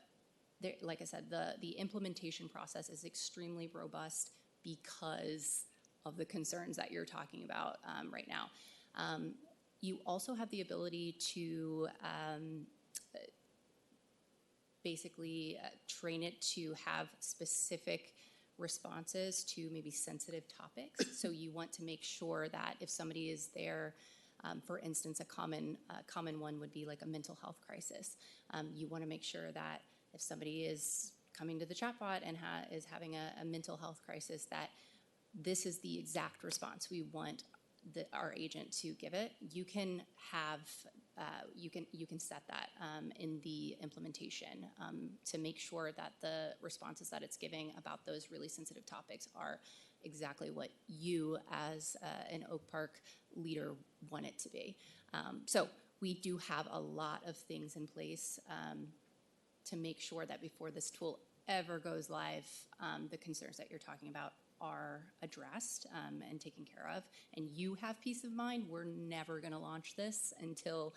there, like I said, the implementation process is extremely robust because of the concerns that you're talking about right now. You also have the ability to basically train it to have specific responses to maybe sensitive topics. So you want to make sure that if somebody is there, for instance, a common one would be like a mental health crisis. You want to make sure that if somebody is coming to the chatbot and is having a mental health crisis, that this is the exact response we want our agent to give it. You can have you can set that in the implementation to make sure that the responses that it's giving about those really sensitive topics are exactly what you as an Oak Park leader want it to be. So we do have a lot of things in place to make sure that before this tool ever goes live, the concerns that you're talking about are addressed and taken care of, and you have peace of mind. We're never going to launch this until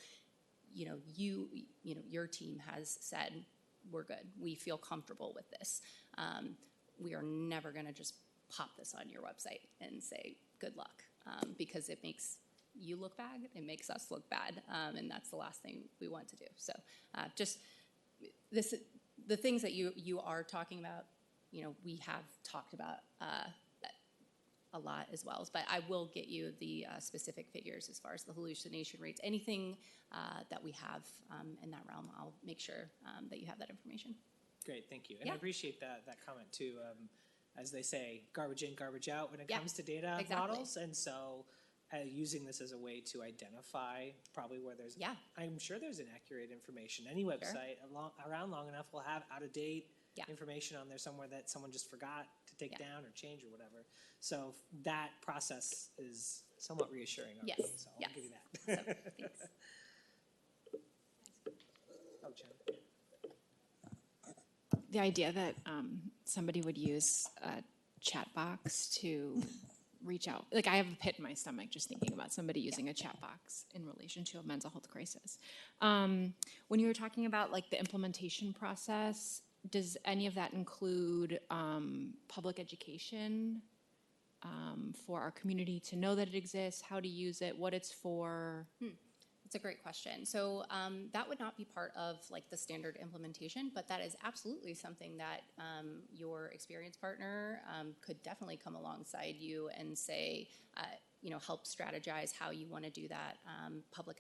your team has said we're good. We feel comfortable with this. We are never going to just pop this on your website and say good luck because it makes you look bad. It makes us look bad, and that's the last thing we want to do. So just the things that you are talking about. We have talked about a lot as well, but I will get you the specific figures as far as the hallucination rates. Anything that we have in that realm, I'll make sure that you have that information. Great, thank you. And I appreciate that comment too. As they say, garbage in, garbage out when it comes to data models. And so using this as a way to identify probably where there's, I'm sure there's inaccurate information. Any website around long enough will have out-of-date information on there somewhere that someone just forgot to take down or change or whatever. So that process is somewhat reassuring. Yes. So I'll give you that. So, thanks. Oh, Jen. The idea that somebody would use a chat box to reach out. Like, I have a pit in my stomach just thinking about somebody using a chat box in relation to a mental health crisis. When you were talking about like the implementation process, does any of that include public education for our community to know that it exists, how to use it, what it's for? That's a great question. So that would not be part of like the standard implementation, but that is absolutely something that your experienced partner could definitely come alongside you and say, help strategize how you want to do that public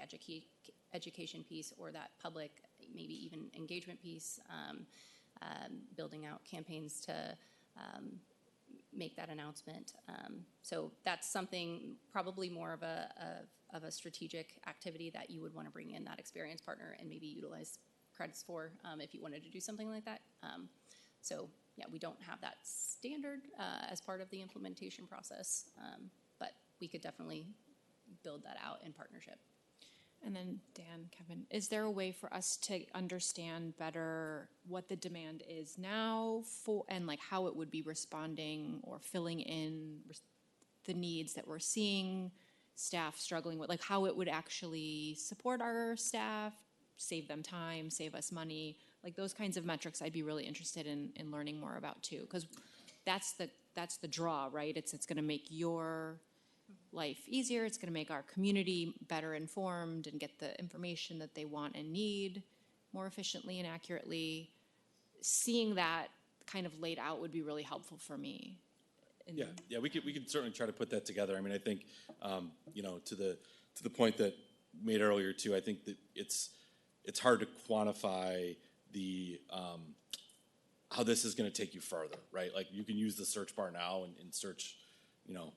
education piece or that public, maybe even engagement piece, building out campaigns to make that announcement. So that's something probably more of a strategic activity that you would want to bring in that experienced partner and maybe utilize credits for if you wanted to do something like that. So yeah, we don't have that standard as part of the implementation process, but we could definitely build that out in partnership. And then Dan, Kevin, is there a way for us to understand better what the demand is now for, and like how it would be responding or filling in the needs that we're seeing staff struggling with, like how it would actually support our staff, save them time, save us money, like those kinds of metrics I'd be really interested in learning more about too, because that's the draw, right? It's going to make your life easier. It's going to make our community better informed and get the information that they want and need more efficiently and accurately. Seeing that kind of laid out would be really helpful for me. Yeah, we could certainly try to put that together. I mean, I think, you know, to the point that made earlier too, I think that it's hard to quantify the how this is going to take you further, right? Like you can use the search bar now and search, you know,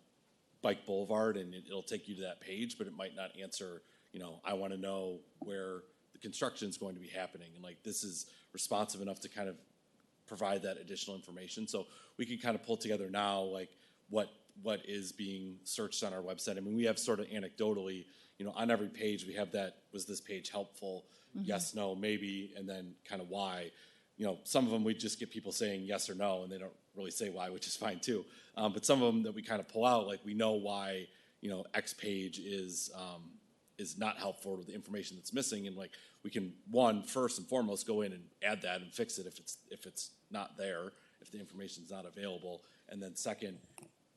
Bike Boulevard, and it'll take you to that page, but it might not answer, you know, I want to know where the construction is going to be happening, and like this is responsive enough to kind of provide that additional information. So we can kind of pull together now like what is being searched on our website. I mean, we have sort of anecdotally, you know, on every page we have that, was this page helpful? Yes, no, maybe, and then kind of why. You know, some of them we just get people saying yes or no, and they don't really say why, which is fine too. But some of them that we kind of pull out, like we know why, you know, X page is not helpful with the information that's missing, and like we can first and foremost go in and add that and fix it if it's not there, if the information's not available, and then second,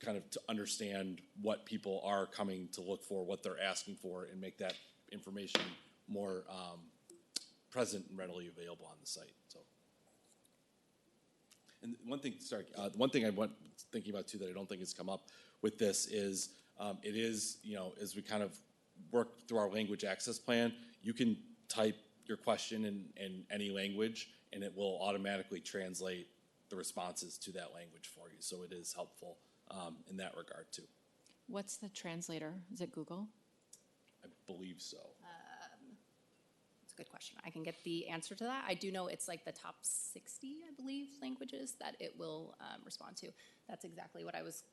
kind of to understand what people are coming to look for, what they're asking for, and make that information more present and readily available on the site. So. And one thing I went thinking about too that I don't think has come up with this is it is, you know, as we kind of work through our language access plan, you can type your question in any language and it will automatically translate the responses to that language for you. So it is helpful in that regard too. What's the translator? Is it Google? I believe so. That's a good question. I can get the answer to that. I do know it's like the top 60, I believe, languages that it will respond to. That's exactly what I was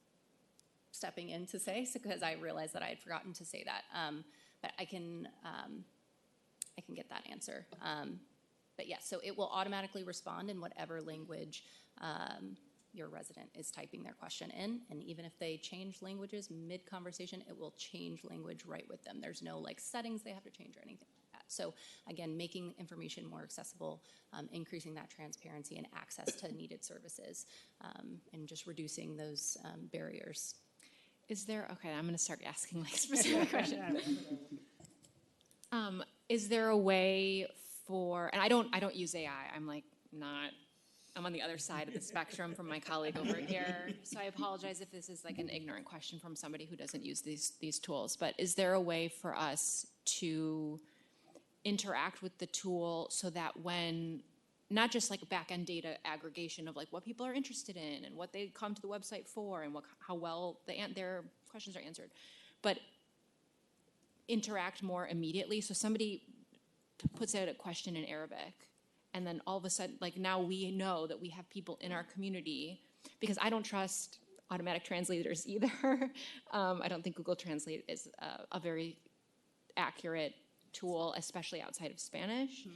stepping in to say, because I realized that I had forgotten to say that. But I can get that answer. But yeah, so it will automatically respond in whatever language your resident is typing their question in. And even if they change languages mid-conversation, it will change language right with them. There's no like settings they have to change or anything like that. So again, making information more accessible, increasing that transparency and access to needed services, and just reducing those barriers. Is there, okay, I'm going to start asking like specific questions. Is there a way for, and I don't use AI, I'm on the other side of the spectrum from my colleague over here, so I apologize if this is like an ignorant question from somebody who doesn't use these tools, but is there a way for us to interact with the tool so that when, not just like back-end data aggregation of like what people are interested in and what they come to the website for and how well their questions are answered, but interact more immediately. So somebody puts out a question in Arabic, and then all of a sudden, like now we know that we have people in our community, because I don't trust automatic translators either. I don't think Google Translate is a very accurate tool, especially outside of Spanish.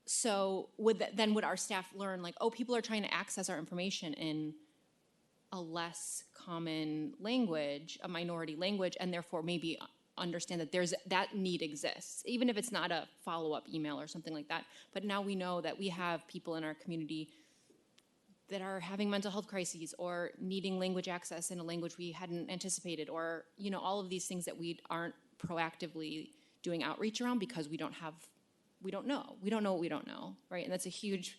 So would our staff learn like, oh, people are trying to access our information in a less common language, a minority language, and therefore maybe understand that that need exists, even if it's not a follow-up email or something like that. But now we know that we have people in our community that are having mental health crises or needing language access in a language we hadn't anticipated, or all of these things that we aren't proactively doing outreach around because we don't know what we don't know, right? And that's a huge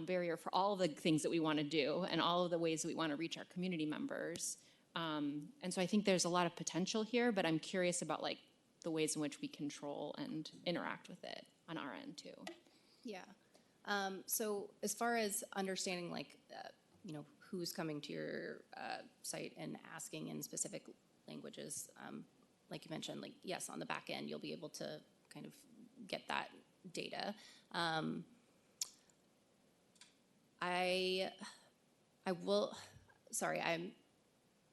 barrier for all the things that we want to do and all of the ways that we want to reach our community members. And so I think there's a lot of potential here, but I'm curious about like the ways in which we control and interact with it on our end too. Yeah. So as far as understanding like, who's coming to your site and asking in specific languages, like you mentioned, like, yes, on the back end, you'll be able to kind of get that data. will, sorry,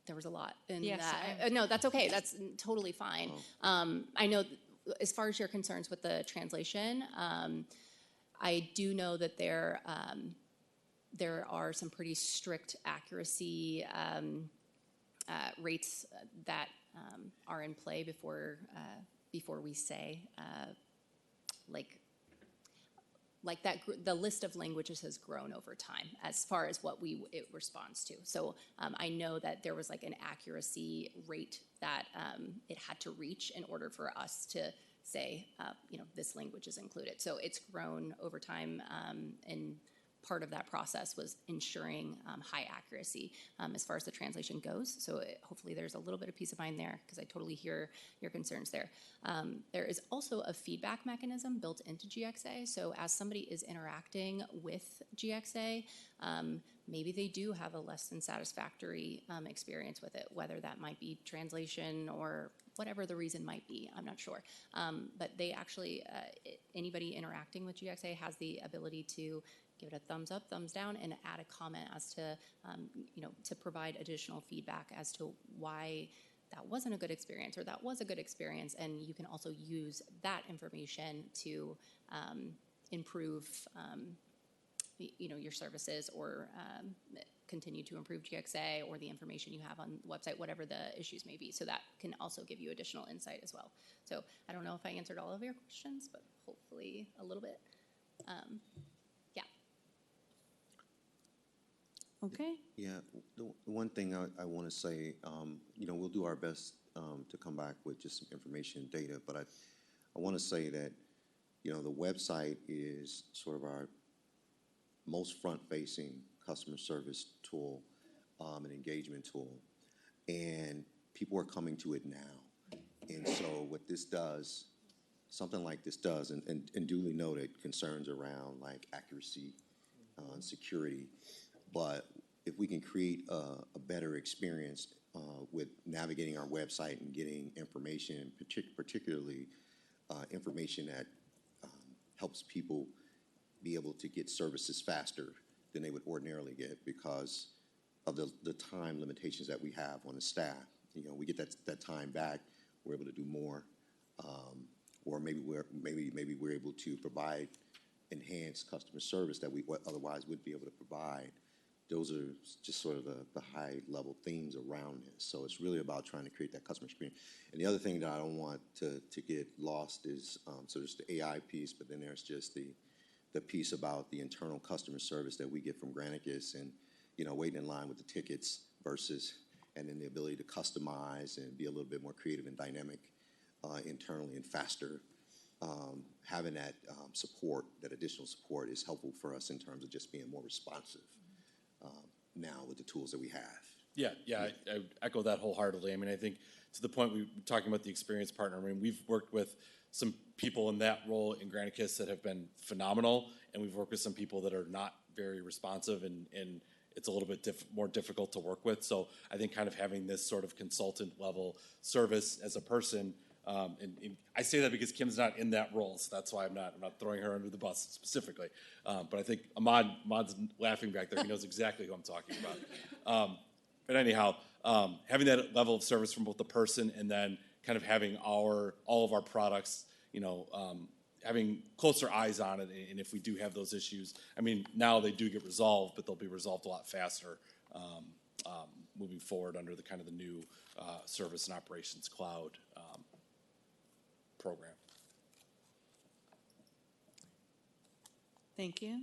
there was a lot in Yes, that. No, that's okay. That's totally fine. I know as far as your concerns with the translation, I do know that there are some pretty strict accuracy rates that are in play before we say like that. The list of languages has grown over time as far as what it responds to. So I know that there was like an accuracy rate that it had to reach in order for us to say, this language is included. So it's grown over time, and part of that process was ensuring high accuracy as far as the translation goes. So hopefully there's a little bit of peace of mind there, because I totally hear your concerns there. There is also a feedback mechanism built into GXA. So as somebody is interacting with GXA, maybe they do have a less than satisfactory experience with it, whether that might be translation or whatever the reason might be, I'm not sure. But they actually, anybody interacting with GXA has the ability to give it a thumbs up, thumbs down, and add a comment as to, to provide additional feedback as to why that wasn't a good experience or that was a good experience. And you can also use that information to improve, your services, or continue to improve GXA or the information you have on the website, whatever the issues may be. So that can also give you additional insight as well. So I don't know if I answered all of your questions, but hopefully a little bit. Yeah. Okay. Yeah, the one thing I want to say, we'll do our best to come back with just some information and data, but I want to say that, the website is sort of our most front-facing customer service tool, and engagement tool, and people are coming to it now. And so what this does, something like this does, and duly noted concerns around like accuracy, security, but if we can create a better experience with navigating our website and getting information, particularly information that helps people be able to get services faster than they would ordinarily get because of the time limitations that we have on the staff. We get that time back, we're able to do more, or maybe we're able to provide enhanced customer service that we otherwise would be able to provide. Those are just sort of the high-level themes around this. So it's really about trying to create that customer experience. And the other thing that I don't want to get lost is, so there's the AI piece, but then there's just the piece about the internal customer service that we get from Granicus and, waiting in line with the tickets versus, and then the ability to customize and be a little bit more creative and dynamic internally and faster. Having that support, that additional support, is helpful for us in terms of just being more responsive now with the tools that we have. Yeah, I echo that wholeheartedly. I mean, I think to the point we were talking about the experience partner, I mean, we've worked with some people in that role in Granicus that have been phenomenal, and we've worked with some people that are not very responsive, and it's a little bit more difficult to work with. So I think kind of having this sort of consultant level service as a person, and I say that because Kim's not in that role, so that's why I'm not throwing her under the bus specifically. But I think Ahmad's laughing back there. He knows exactly who I'm talking about. But anyhow, having that level of service from both the person and then kind of having all of our products, having closer eyes on it, and if we do have those issues, I mean, now they do get resolved, but they'll be resolved a lot faster moving forward under the kind of the new Service and Operations Cloud program. Thank you.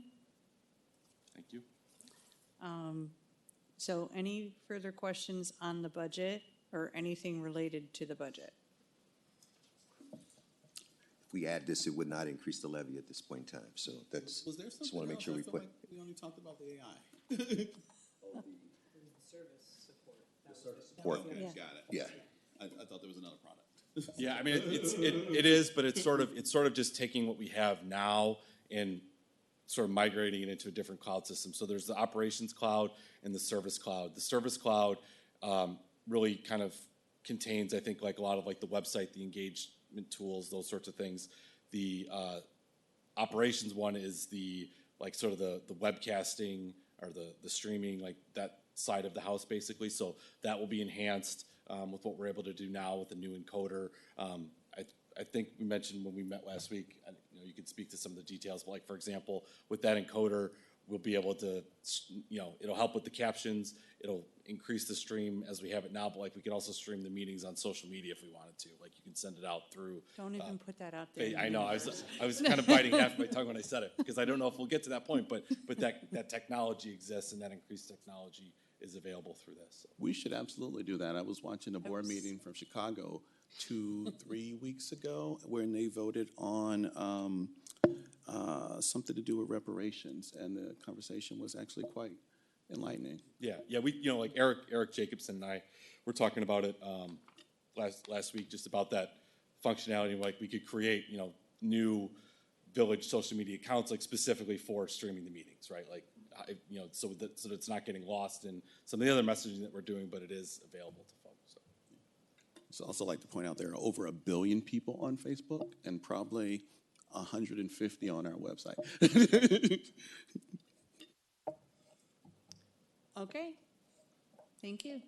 Thank you. So any further questions on the budget or anything related to the budget? If we add this, it would not increase the levy at this point in time. So that's, Was there just want to make sure we put. like we only talked about the AI. Support. Okay, Yeah. got it. Yeah. I thought there was another product. Yeah, I mean, it is, but it's sort of just taking what we have now and sort of migrating it into a different cloud system. So there's the Operations Cloud and the Service Cloud. The Service Cloud really kind of contains, I think, like a lot of like the website, the engagement tools, those sorts of things. The Operations one is the like sort of the webcasting or the streaming, like that side of the house basically. So that will be enhanced with what we're able to do now with the new encoder. I think we mentioned when we met last week, you know, you could speak to some of the details, but like, for example, with that encoder, we'll be able to, you know, it'll help with the captions, it'll increase the stream as we have it now, but like we can also stream the meetings on social media if we wanted to. Like you can send it out through. Don't even put that out there. I know, I was kind of biting half my tongue when I said it, because I don't know if we'll get to that point, but that technology exists and that increased technology is available through this. So. We should absolutely do that. I was watching a board meeting from Chicago 2-3 weeks ago when they voted on something to do with reparations, and the conversation was actually quite enlightening. Yeah, we, you know, like Eric Jacobson and I were talking about it last week, just about that functionality. Like we could create, you know, new village social media accounts, like specifically for streaming the meetings, right? Like, you know, so that it's not getting lost in some of the other messaging that we're doing, but it is available to folks. So. So also like to point out there are over 1 billion people on Facebook and probably 150 on our website. Okay, thank you.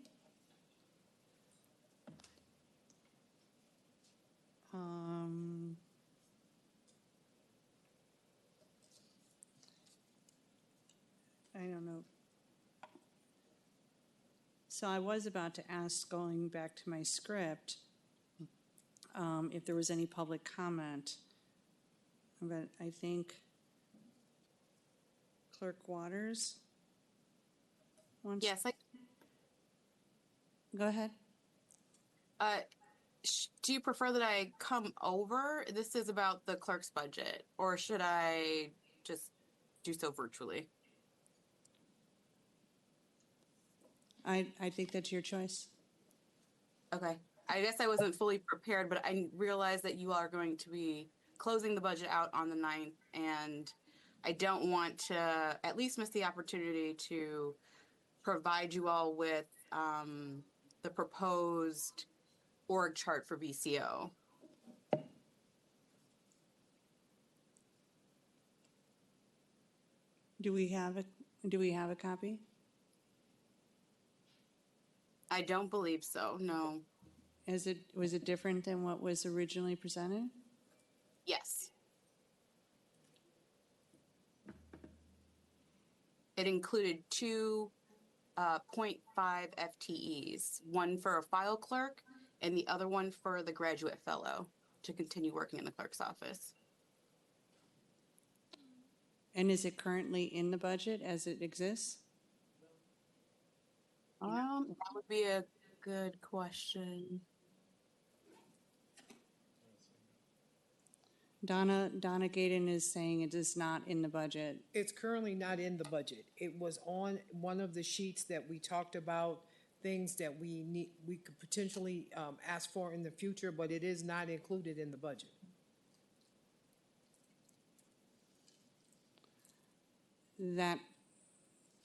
I don't know. So I was about to ask, going back to my script, if there was any public comment, but I think Clerk Waters wants. Yes, Go ahead. do you prefer that I come over? This is about the clerk's budget, or should I just do so virtually? I think that's your choice. Okay. I guess I wasn't fully prepared, but I realized that you are going to be closing the budget out on the 9th, and I don't want to at least miss the opportunity to provide you all with the proposed org chart for VCO. Do we have a copy? I don't believe so, no. Was it different than what was originally presented? Yes. It included two 0.5 FTEs, one for a file clerk and the other one for the graduate fellow to continue working in the clerk's office. And is it currently in the budget as it exists? That would be a good question. Donna Gaydon is saying it is not in the budget. It's currently not in the budget. It was on one of the sheets that we talked about, things that we could potentially ask for in the future, but it is not included in the budget. That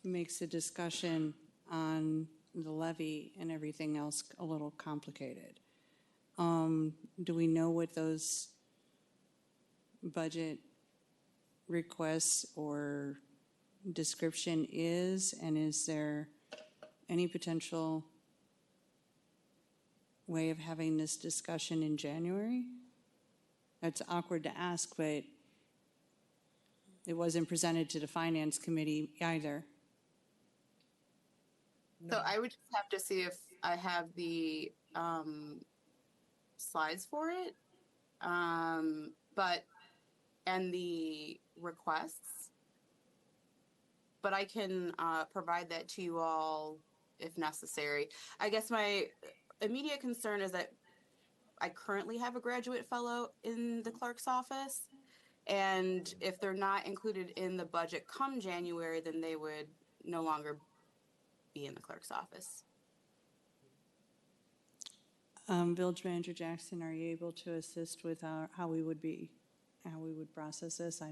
makes the discussion on the levy and everything else a little complicated. Do we know what those budget requests or description is, and is there any potential way of having this discussion in January? That's awkward to ask, but it wasn't presented to the Finance Committee either. So I would just have to see if I have the slides for it, and the requests. But I can provide that to you all if necessary. I guess my immediate concern is that I currently have a graduate fellow in the clerk's office, and if they're not included in the budget come January, then they would no longer be in the clerk's office. Village Manager Jackson, are you able to assist with how we would process this?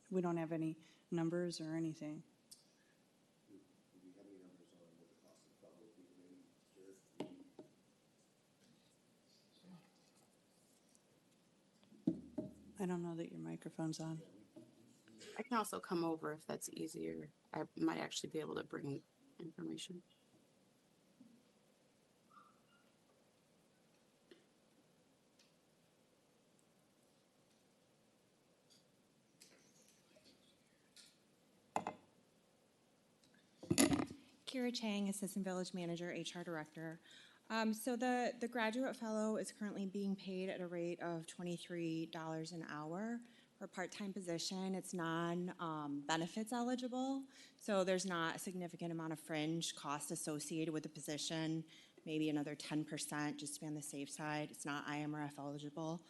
We don't have any numbers or anything. I don't know that your microphone's on. I can also come over if that's easier. I might actually be able to bring information. Kira Chang, Assistant Village Manager, HR Director. So the graduate fellow is currently being paid at a rate of $23 an hour for a part-time position. It's non-benefits eligible, so there's not a significant amount of fringe cost associated with the position, maybe another 10% just to be on the safe side. It's not IMRF eligible.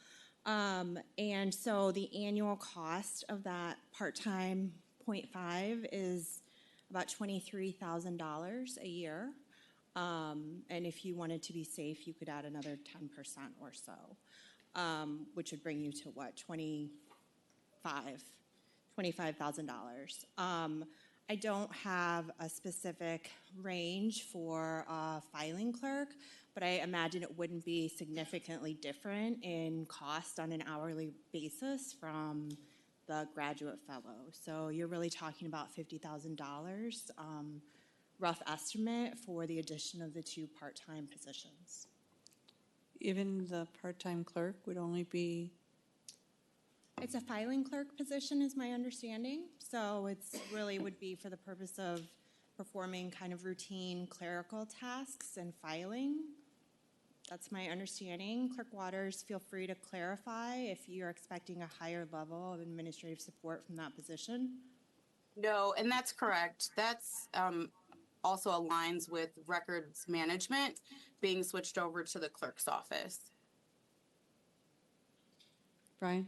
And so the annual cost of that part-time 0.5 is about $23,000 a year. And if you wanted to be safe, you could add another 10% or so, which would bring you to what, $25,000. I don't have a specific range for a filing clerk, but I imagine it wouldn't be significantly different in cost on an hourly basis from the graduate fellow. So you're really talking about $50,000, rough estimate for the addition of the two part-time positions. Even the part-time clerk would only be, It's a filing clerk position is my understanding. So it's really would be for the purpose of performing kind of routine clerical tasks and filing. That's my understanding. Clerk Waters, feel free to clarify if you're expecting a higher level of administrative support from that position. No, and that's correct. That's also aligns with records management being switched over to the clerk's office. Brian?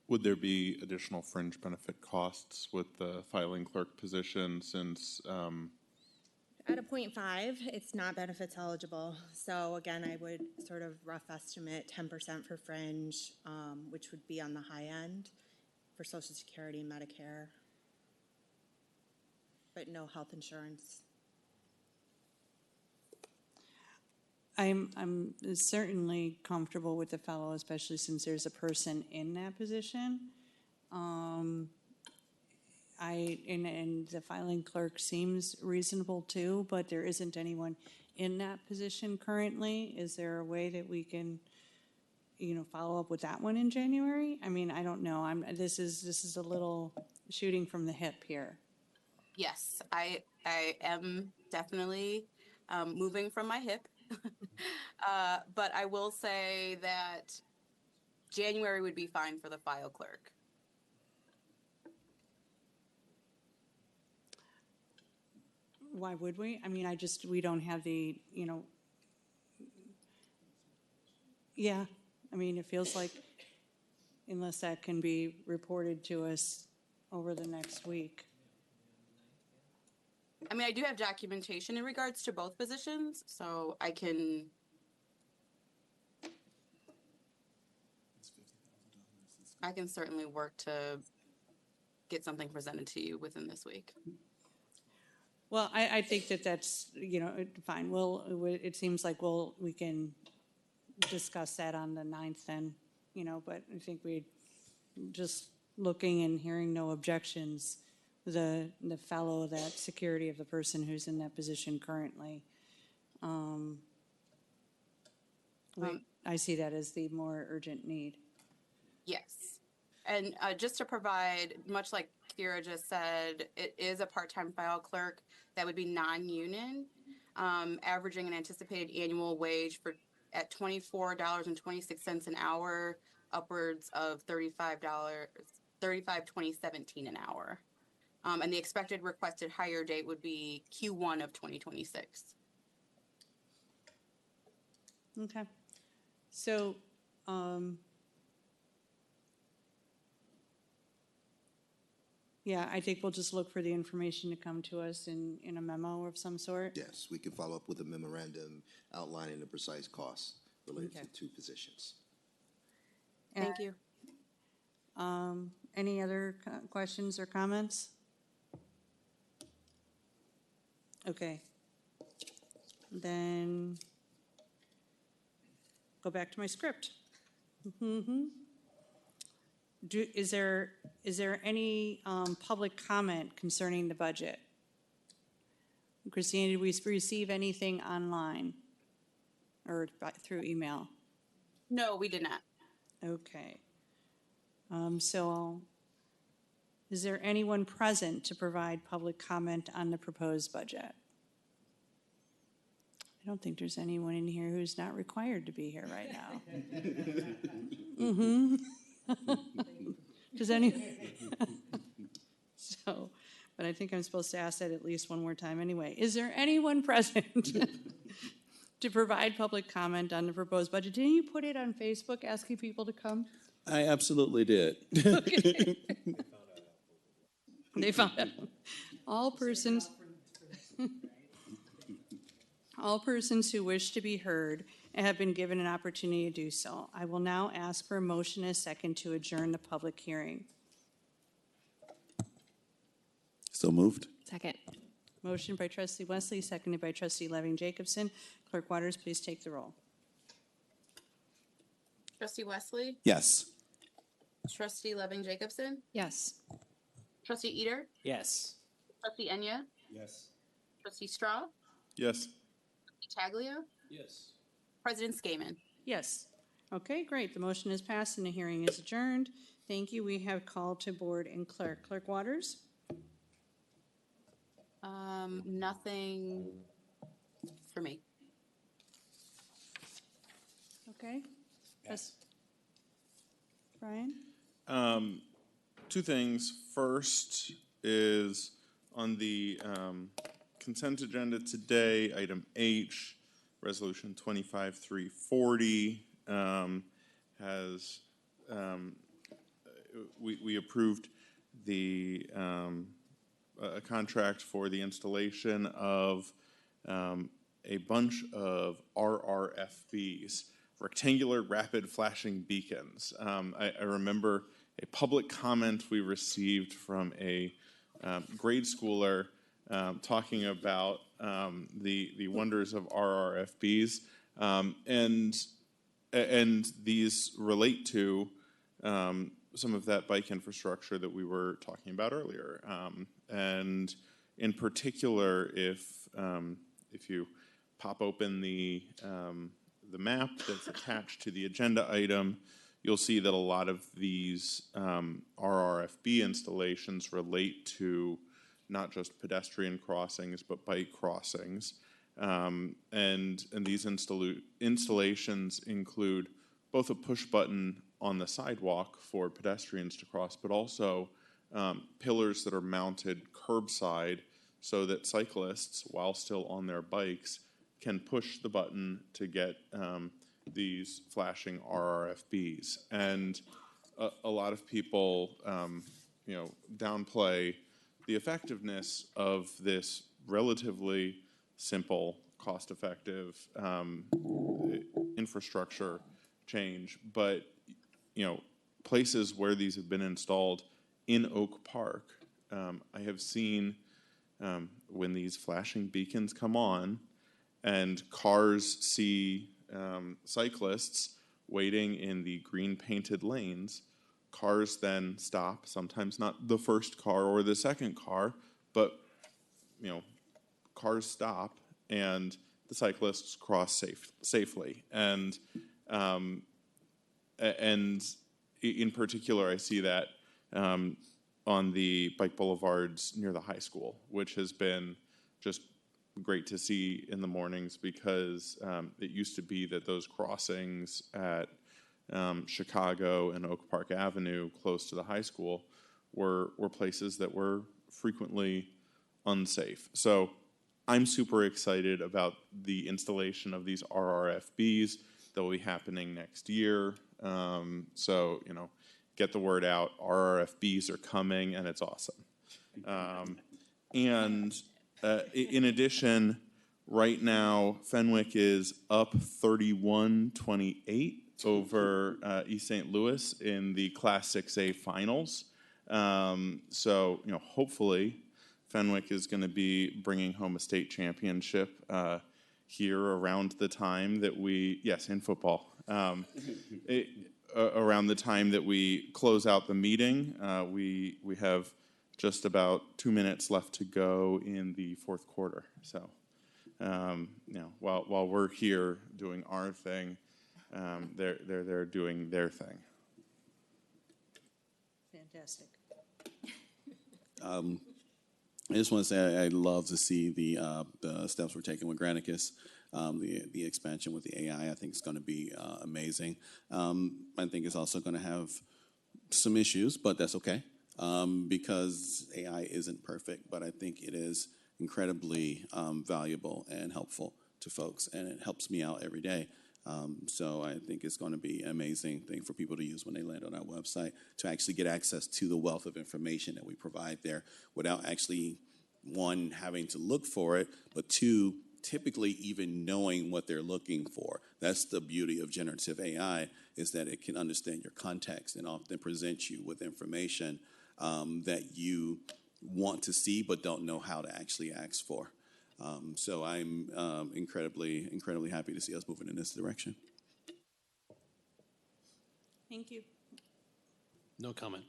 Would there be additional fringe benefit costs with the filing clerk position since, At a 0.5, it's not benefits eligible. So again, I would sort of rough estimate 10% for fringe, which would be on the high end for Social Security and Medicare, but no health insurance. I'm certainly comfortable with the fellow, especially since there's a person in that position. And the filing clerk seems reasonable too, but there isn't anyone in that position currently. Is there a way that we can, follow up with that one in January? I mean, I don't know. This is a little shooting from the hip here. Yes, I am definitely moving from my hip. But I will say that January would be fine for the file clerk. Why would we? I mean, we don't have the, yeah. I mean, it feels like unless that can be reported to us over the next week. I mean, I do have documentation in regards to both positions, so I can. I can certainly work to get something presented to you within this week. Well, I think that's, fine. It seems like we can discuss that on the 9th then, but I think just looking and hearing no objections, the fellow, that security of the person who's in that position currently. I see that as the more urgent need. Yes. And just to provide, much like Kira just said, it is a part-time file clerk that would be non-union, averaging an anticipated annual wage at $24.26 an hour, upwards of $35.2017 an hour. And the expected requested hire date would be Q1 of 2026. Okay. So, yeah, I think we'll just look for the information to come to us in a memo of some sort. Yes, we can follow up with a memorandum outlining the precise costs related to the two positions. Thank you. Any other questions or comments? Okay. Then go back to my script. Is there is there any public comment concerning the budget? Christine, did we receive anything online or through email? No, we did not. Okay. So is there anyone present to provide public comment on the proposed budget? I don't think there's anyone in here who's not required to be here right now. Does any? So, but I think I'm supposed to ask that at least one more time anyway. Is there anyone present to provide public comment on the proposed budget? Didn't you put it on Facebook asking people to come? I absolutely did. Okay. They found out. All persons who wish to be heard have been given an opportunity to do so. I will now ask for a motion and a second to adjourn the public hearing. So moved. Second. Motion by trustee Wesley, seconded by trustee Leving-Jacobson. Clerk Waters, please take the roll. Trustee Wesley? Yes. Trustee Leving-Jacobson? Yes. Trustee Eater? Yes. Trustee Enya? Yes. Trustee Straw? Yes. Trustee Taglio? Yes. President Skaman? Yes. Okay, great. The motion is passed and the hearing is adjourned. Thank you. We have called to board and clerk. Clerk Waters? Nothing for me. Okay. Yes. Brian? Two things. First is on the consent agenda today, item H, resolution 25340 has we approved the a contract for the installation of a bunch of RRFBs, rectangular rapid flashing beacons. I remember a public comment we received from a grade schooler talking about the wonders of RRFBs, and these relate to some of that bike infrastructure that we were talking about earlier. And in particular, if you pop open the map that's attached to the agenda item, you'll see that a lot of these RRFB installations relate to not just pedestrian crossings, but bike crossings. And these installations include both a push button on the sidewalk for pedestrians to cross, but also pillars that are mounted curbside so that cyclists, while still on their bikes, can push the button to get these flashing RRFBs. And a lot of people, downplay the effectiveness of this relatively simple, cost-effective infrastructure change. But, places where these have been installed in Oak Park, I have seen when these flashing beacons come on and cars see cyclists waiting in the green painted lanes, cars then stop, sometimes not the first car or the second car, but cars stop and the cyclists cross safely. And in particular, I see that on the bike boulevards near the high school, which has been just great to see in the mornings, because it used to be that those crossings at Chicago and Oak Park Avenue, close to the high school, were places that were frequently unsafe. So I'm super excited about the installation of these RRFBs that will be happening next year. So, get the word out. RRFBs are coming, and it's awesome. And in addition, right now, Fenwick is up 31-28 over East St. Louis in the Class 6A finals. So, hopefully, Fenwick is going to be bringing home a state championship here around the time that in football. around the time that we close out the meeting. We have just about 2 minutes left to go in the fourth quarter. So, while we're here doing our thing, they're doing their thing. Fantastic. I just want to say I love to see the steps we're taking with Granicus, the expansion with the AI. I think it's going to be amazing. I think it's also going to have some issues, but that's okay because AI isn't perfect. But I think it is incredibly valuable and helpful to folks, and it helps me out every day. So I think it's going to be an amazing thing for people to use when they land on our website to actually get access to the wealth of information that we provide there without actually, one, having to look for it, but two, typically even knowing what they're looking for. That's the beauty of generative AI, is that it can understand your context and often present you with information that you want to see but don't know how to actually ask for. So I'm incredibly happy to see us moving in this direction. Thank you. No comment.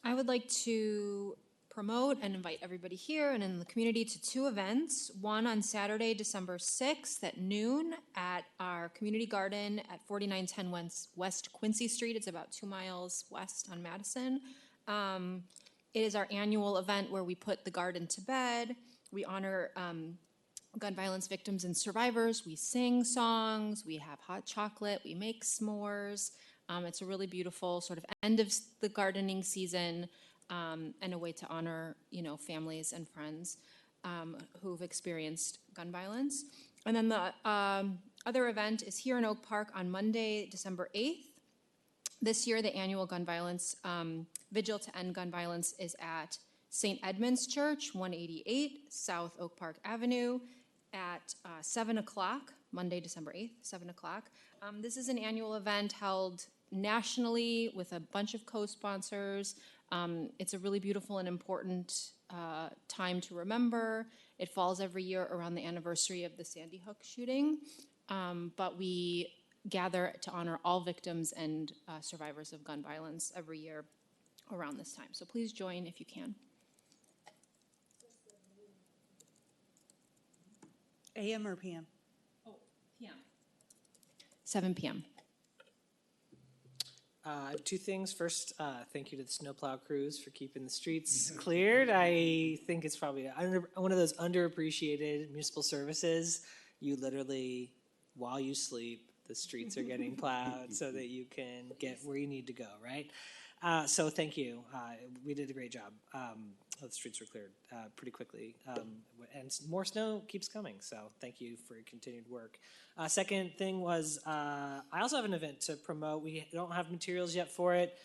I would like to promote and invite everybody here and in the community to two events. One on Saturday, December 6th at noon at our community garden at 4910 West Quincy Street. It's about 2 miles west on Madison. It is our annual event where we put the garden to bed. We honor gun violence victims and survivors. We sing songs. We have hot chocolate. We make s'mores. It's a really beautiful sort of end of the gardening season and a way to honor, families and friends who've experienced gun violence. And then the other event is here in Oak Park on Monday, December 8th. This year, the annual gun violence vigil to end gun violence is at St. Edmund's Church, 188 South Oak Park Avenue at 7 o'clock, Monday, December 8th, 7 o'clock. This is an annual event held nationally with a bunch of co-sponsors. It's a really beautiful and important time to remember. It falls every year around the anniversary of the Sandy Hook shooting, but we gather to honor all victims and survivors of gun violence every year around this time. So please join if you can. AM or PM? Oh, PM. 7 p.m. Two things. First, thank you to the snowplow crews for keeping the streets cleared. I think it's probably one of those underappreciated municipal services. You literally, while you sleep, the streets are getting plowed so that you can get where you need to go, right? So thank you. We did a great job. The streets were cleared pretty quickly. And more snow keeps coming, so thank you for your continued work. Second thing was I also have an event to promote. We don't have materials yet for it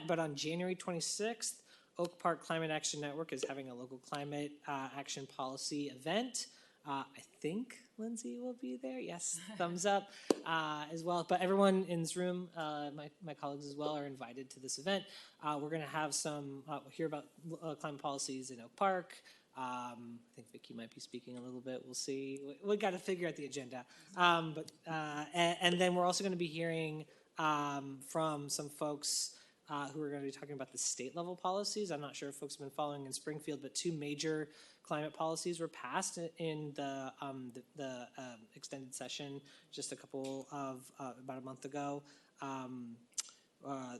but on January 26th, Oak Park Climate Action Network is having a local climate action policy event. I think Lindsay will be there. Yes, thumbs up as well. But everyone in this room, my colleagues as well, are invited to this event. We're going to have hear about climate policies in Oak Park. I think Vicki might be speaking a little bit. We'll see. We got to figure out the agenda. And then we're also going to be hearing from some folks who are going to be talking about the state level policies. I'm not sure if folks have been following in Springfield, but 2 major climate policies were passed in the extended session just about a month ago.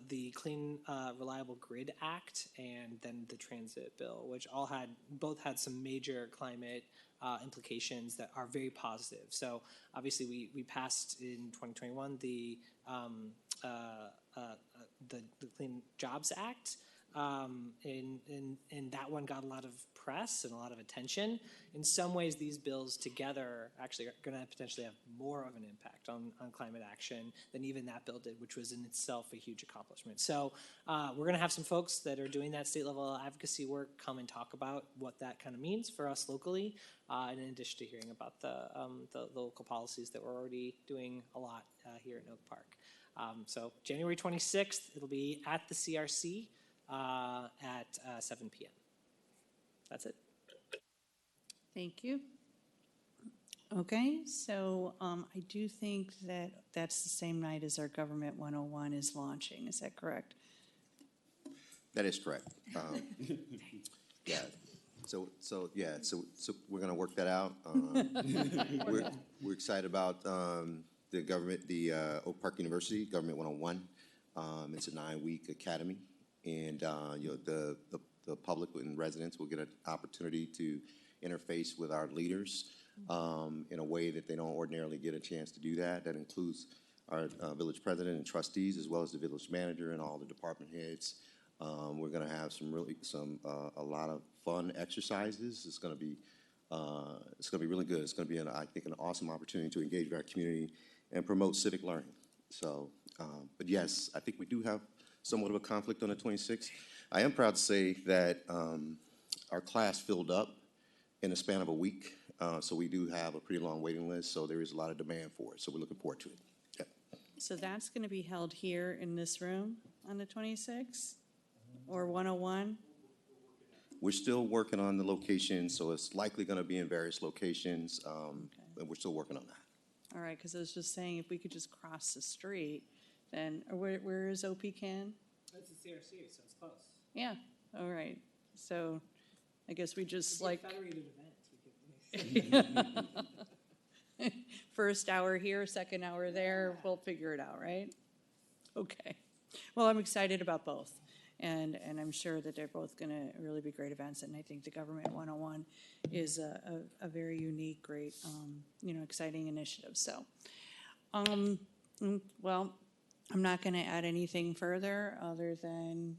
The Clean Reliable Grid Act and then the Transit Bill, which both had some major climate implications that are very positive. So obviously we passed in 2021 the Clean Jobs Act, and that one got a lot of press and a lot of attention. In some ways, these bills together actually are going to potentially have more of an impact on climate action than even that bill did, which was in itself a huge accomplishment. So we're going to have some folks that are doing that state level advocacy work come and talk about what that kind of means for us locally, in addition to hearing about the local policies that we're already doing a lot here in Oak Park. So January 26th, it'll be at the CRC at 7 p.m. That's it. Thank you. Okay, so I do think that that's the same night as our Government 101 is launching. Is that correct? That is correct. Yeah, so we're gonna work that out. We're excited about the Oak Park University, Government 101. It's a 9-week academy, and the public and residents will get an opportunity to interface with our leaders in a way that they don't ordinarily get a chance to do that. That includes our village president and trustees, as well as the village manager and all the department heads. We're going to have a lot of fun exercises. It's going to be really good. It's going to be, I think, an awesome opportunity to engage with our community and promote civic learning. So, but yes, I think we do have somewhat of a conflict on the 26th. I am proud to say that our class filled up in the span of a week. So we do have a pretty long waiting list. So there is a lot of demand for it. So we're looking forward to it. Yeah. So that's going to be held here in this room on the 26th or 101? We're still working on the location, so it's likely going to be in various locations, and we're still working on that. All right, because I was just saying if we could just cross the street, then where is OPCAN? That's the CRC, so it's close. Yeah, all right. So I guess we just It's a like federated event. first hour here, second hour there, we'll figure it out, right? Okay. Well, I'm excited about both. And I'm sure that they're both going to really be great events. And I think the Government 101 is a very unique, great, exciting initiative. So, well, I'm not going to add anything further other than,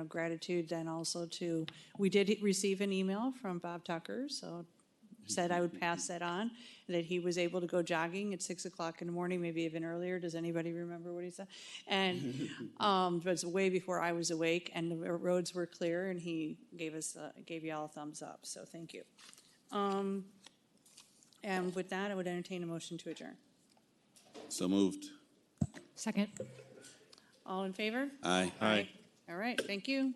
gratitude then also to, we did receive an email from Bob Tucker, so said I would pass that on, that he was able to go jogging at 6 o'clock in the morning, maybe even earlier. Does anybody remember what he said? And it was way before I was awake, and the roads were clear, and he gave you all a thumbs up. So thank you. And with that, I would entertain a motion to adjourn. So moved. Second. All in favor? Aye. Aye. All right, thank you.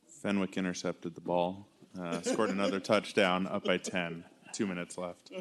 Fenwick intercepted the ball, scored another touchdown, up by 10. 2 minutes left.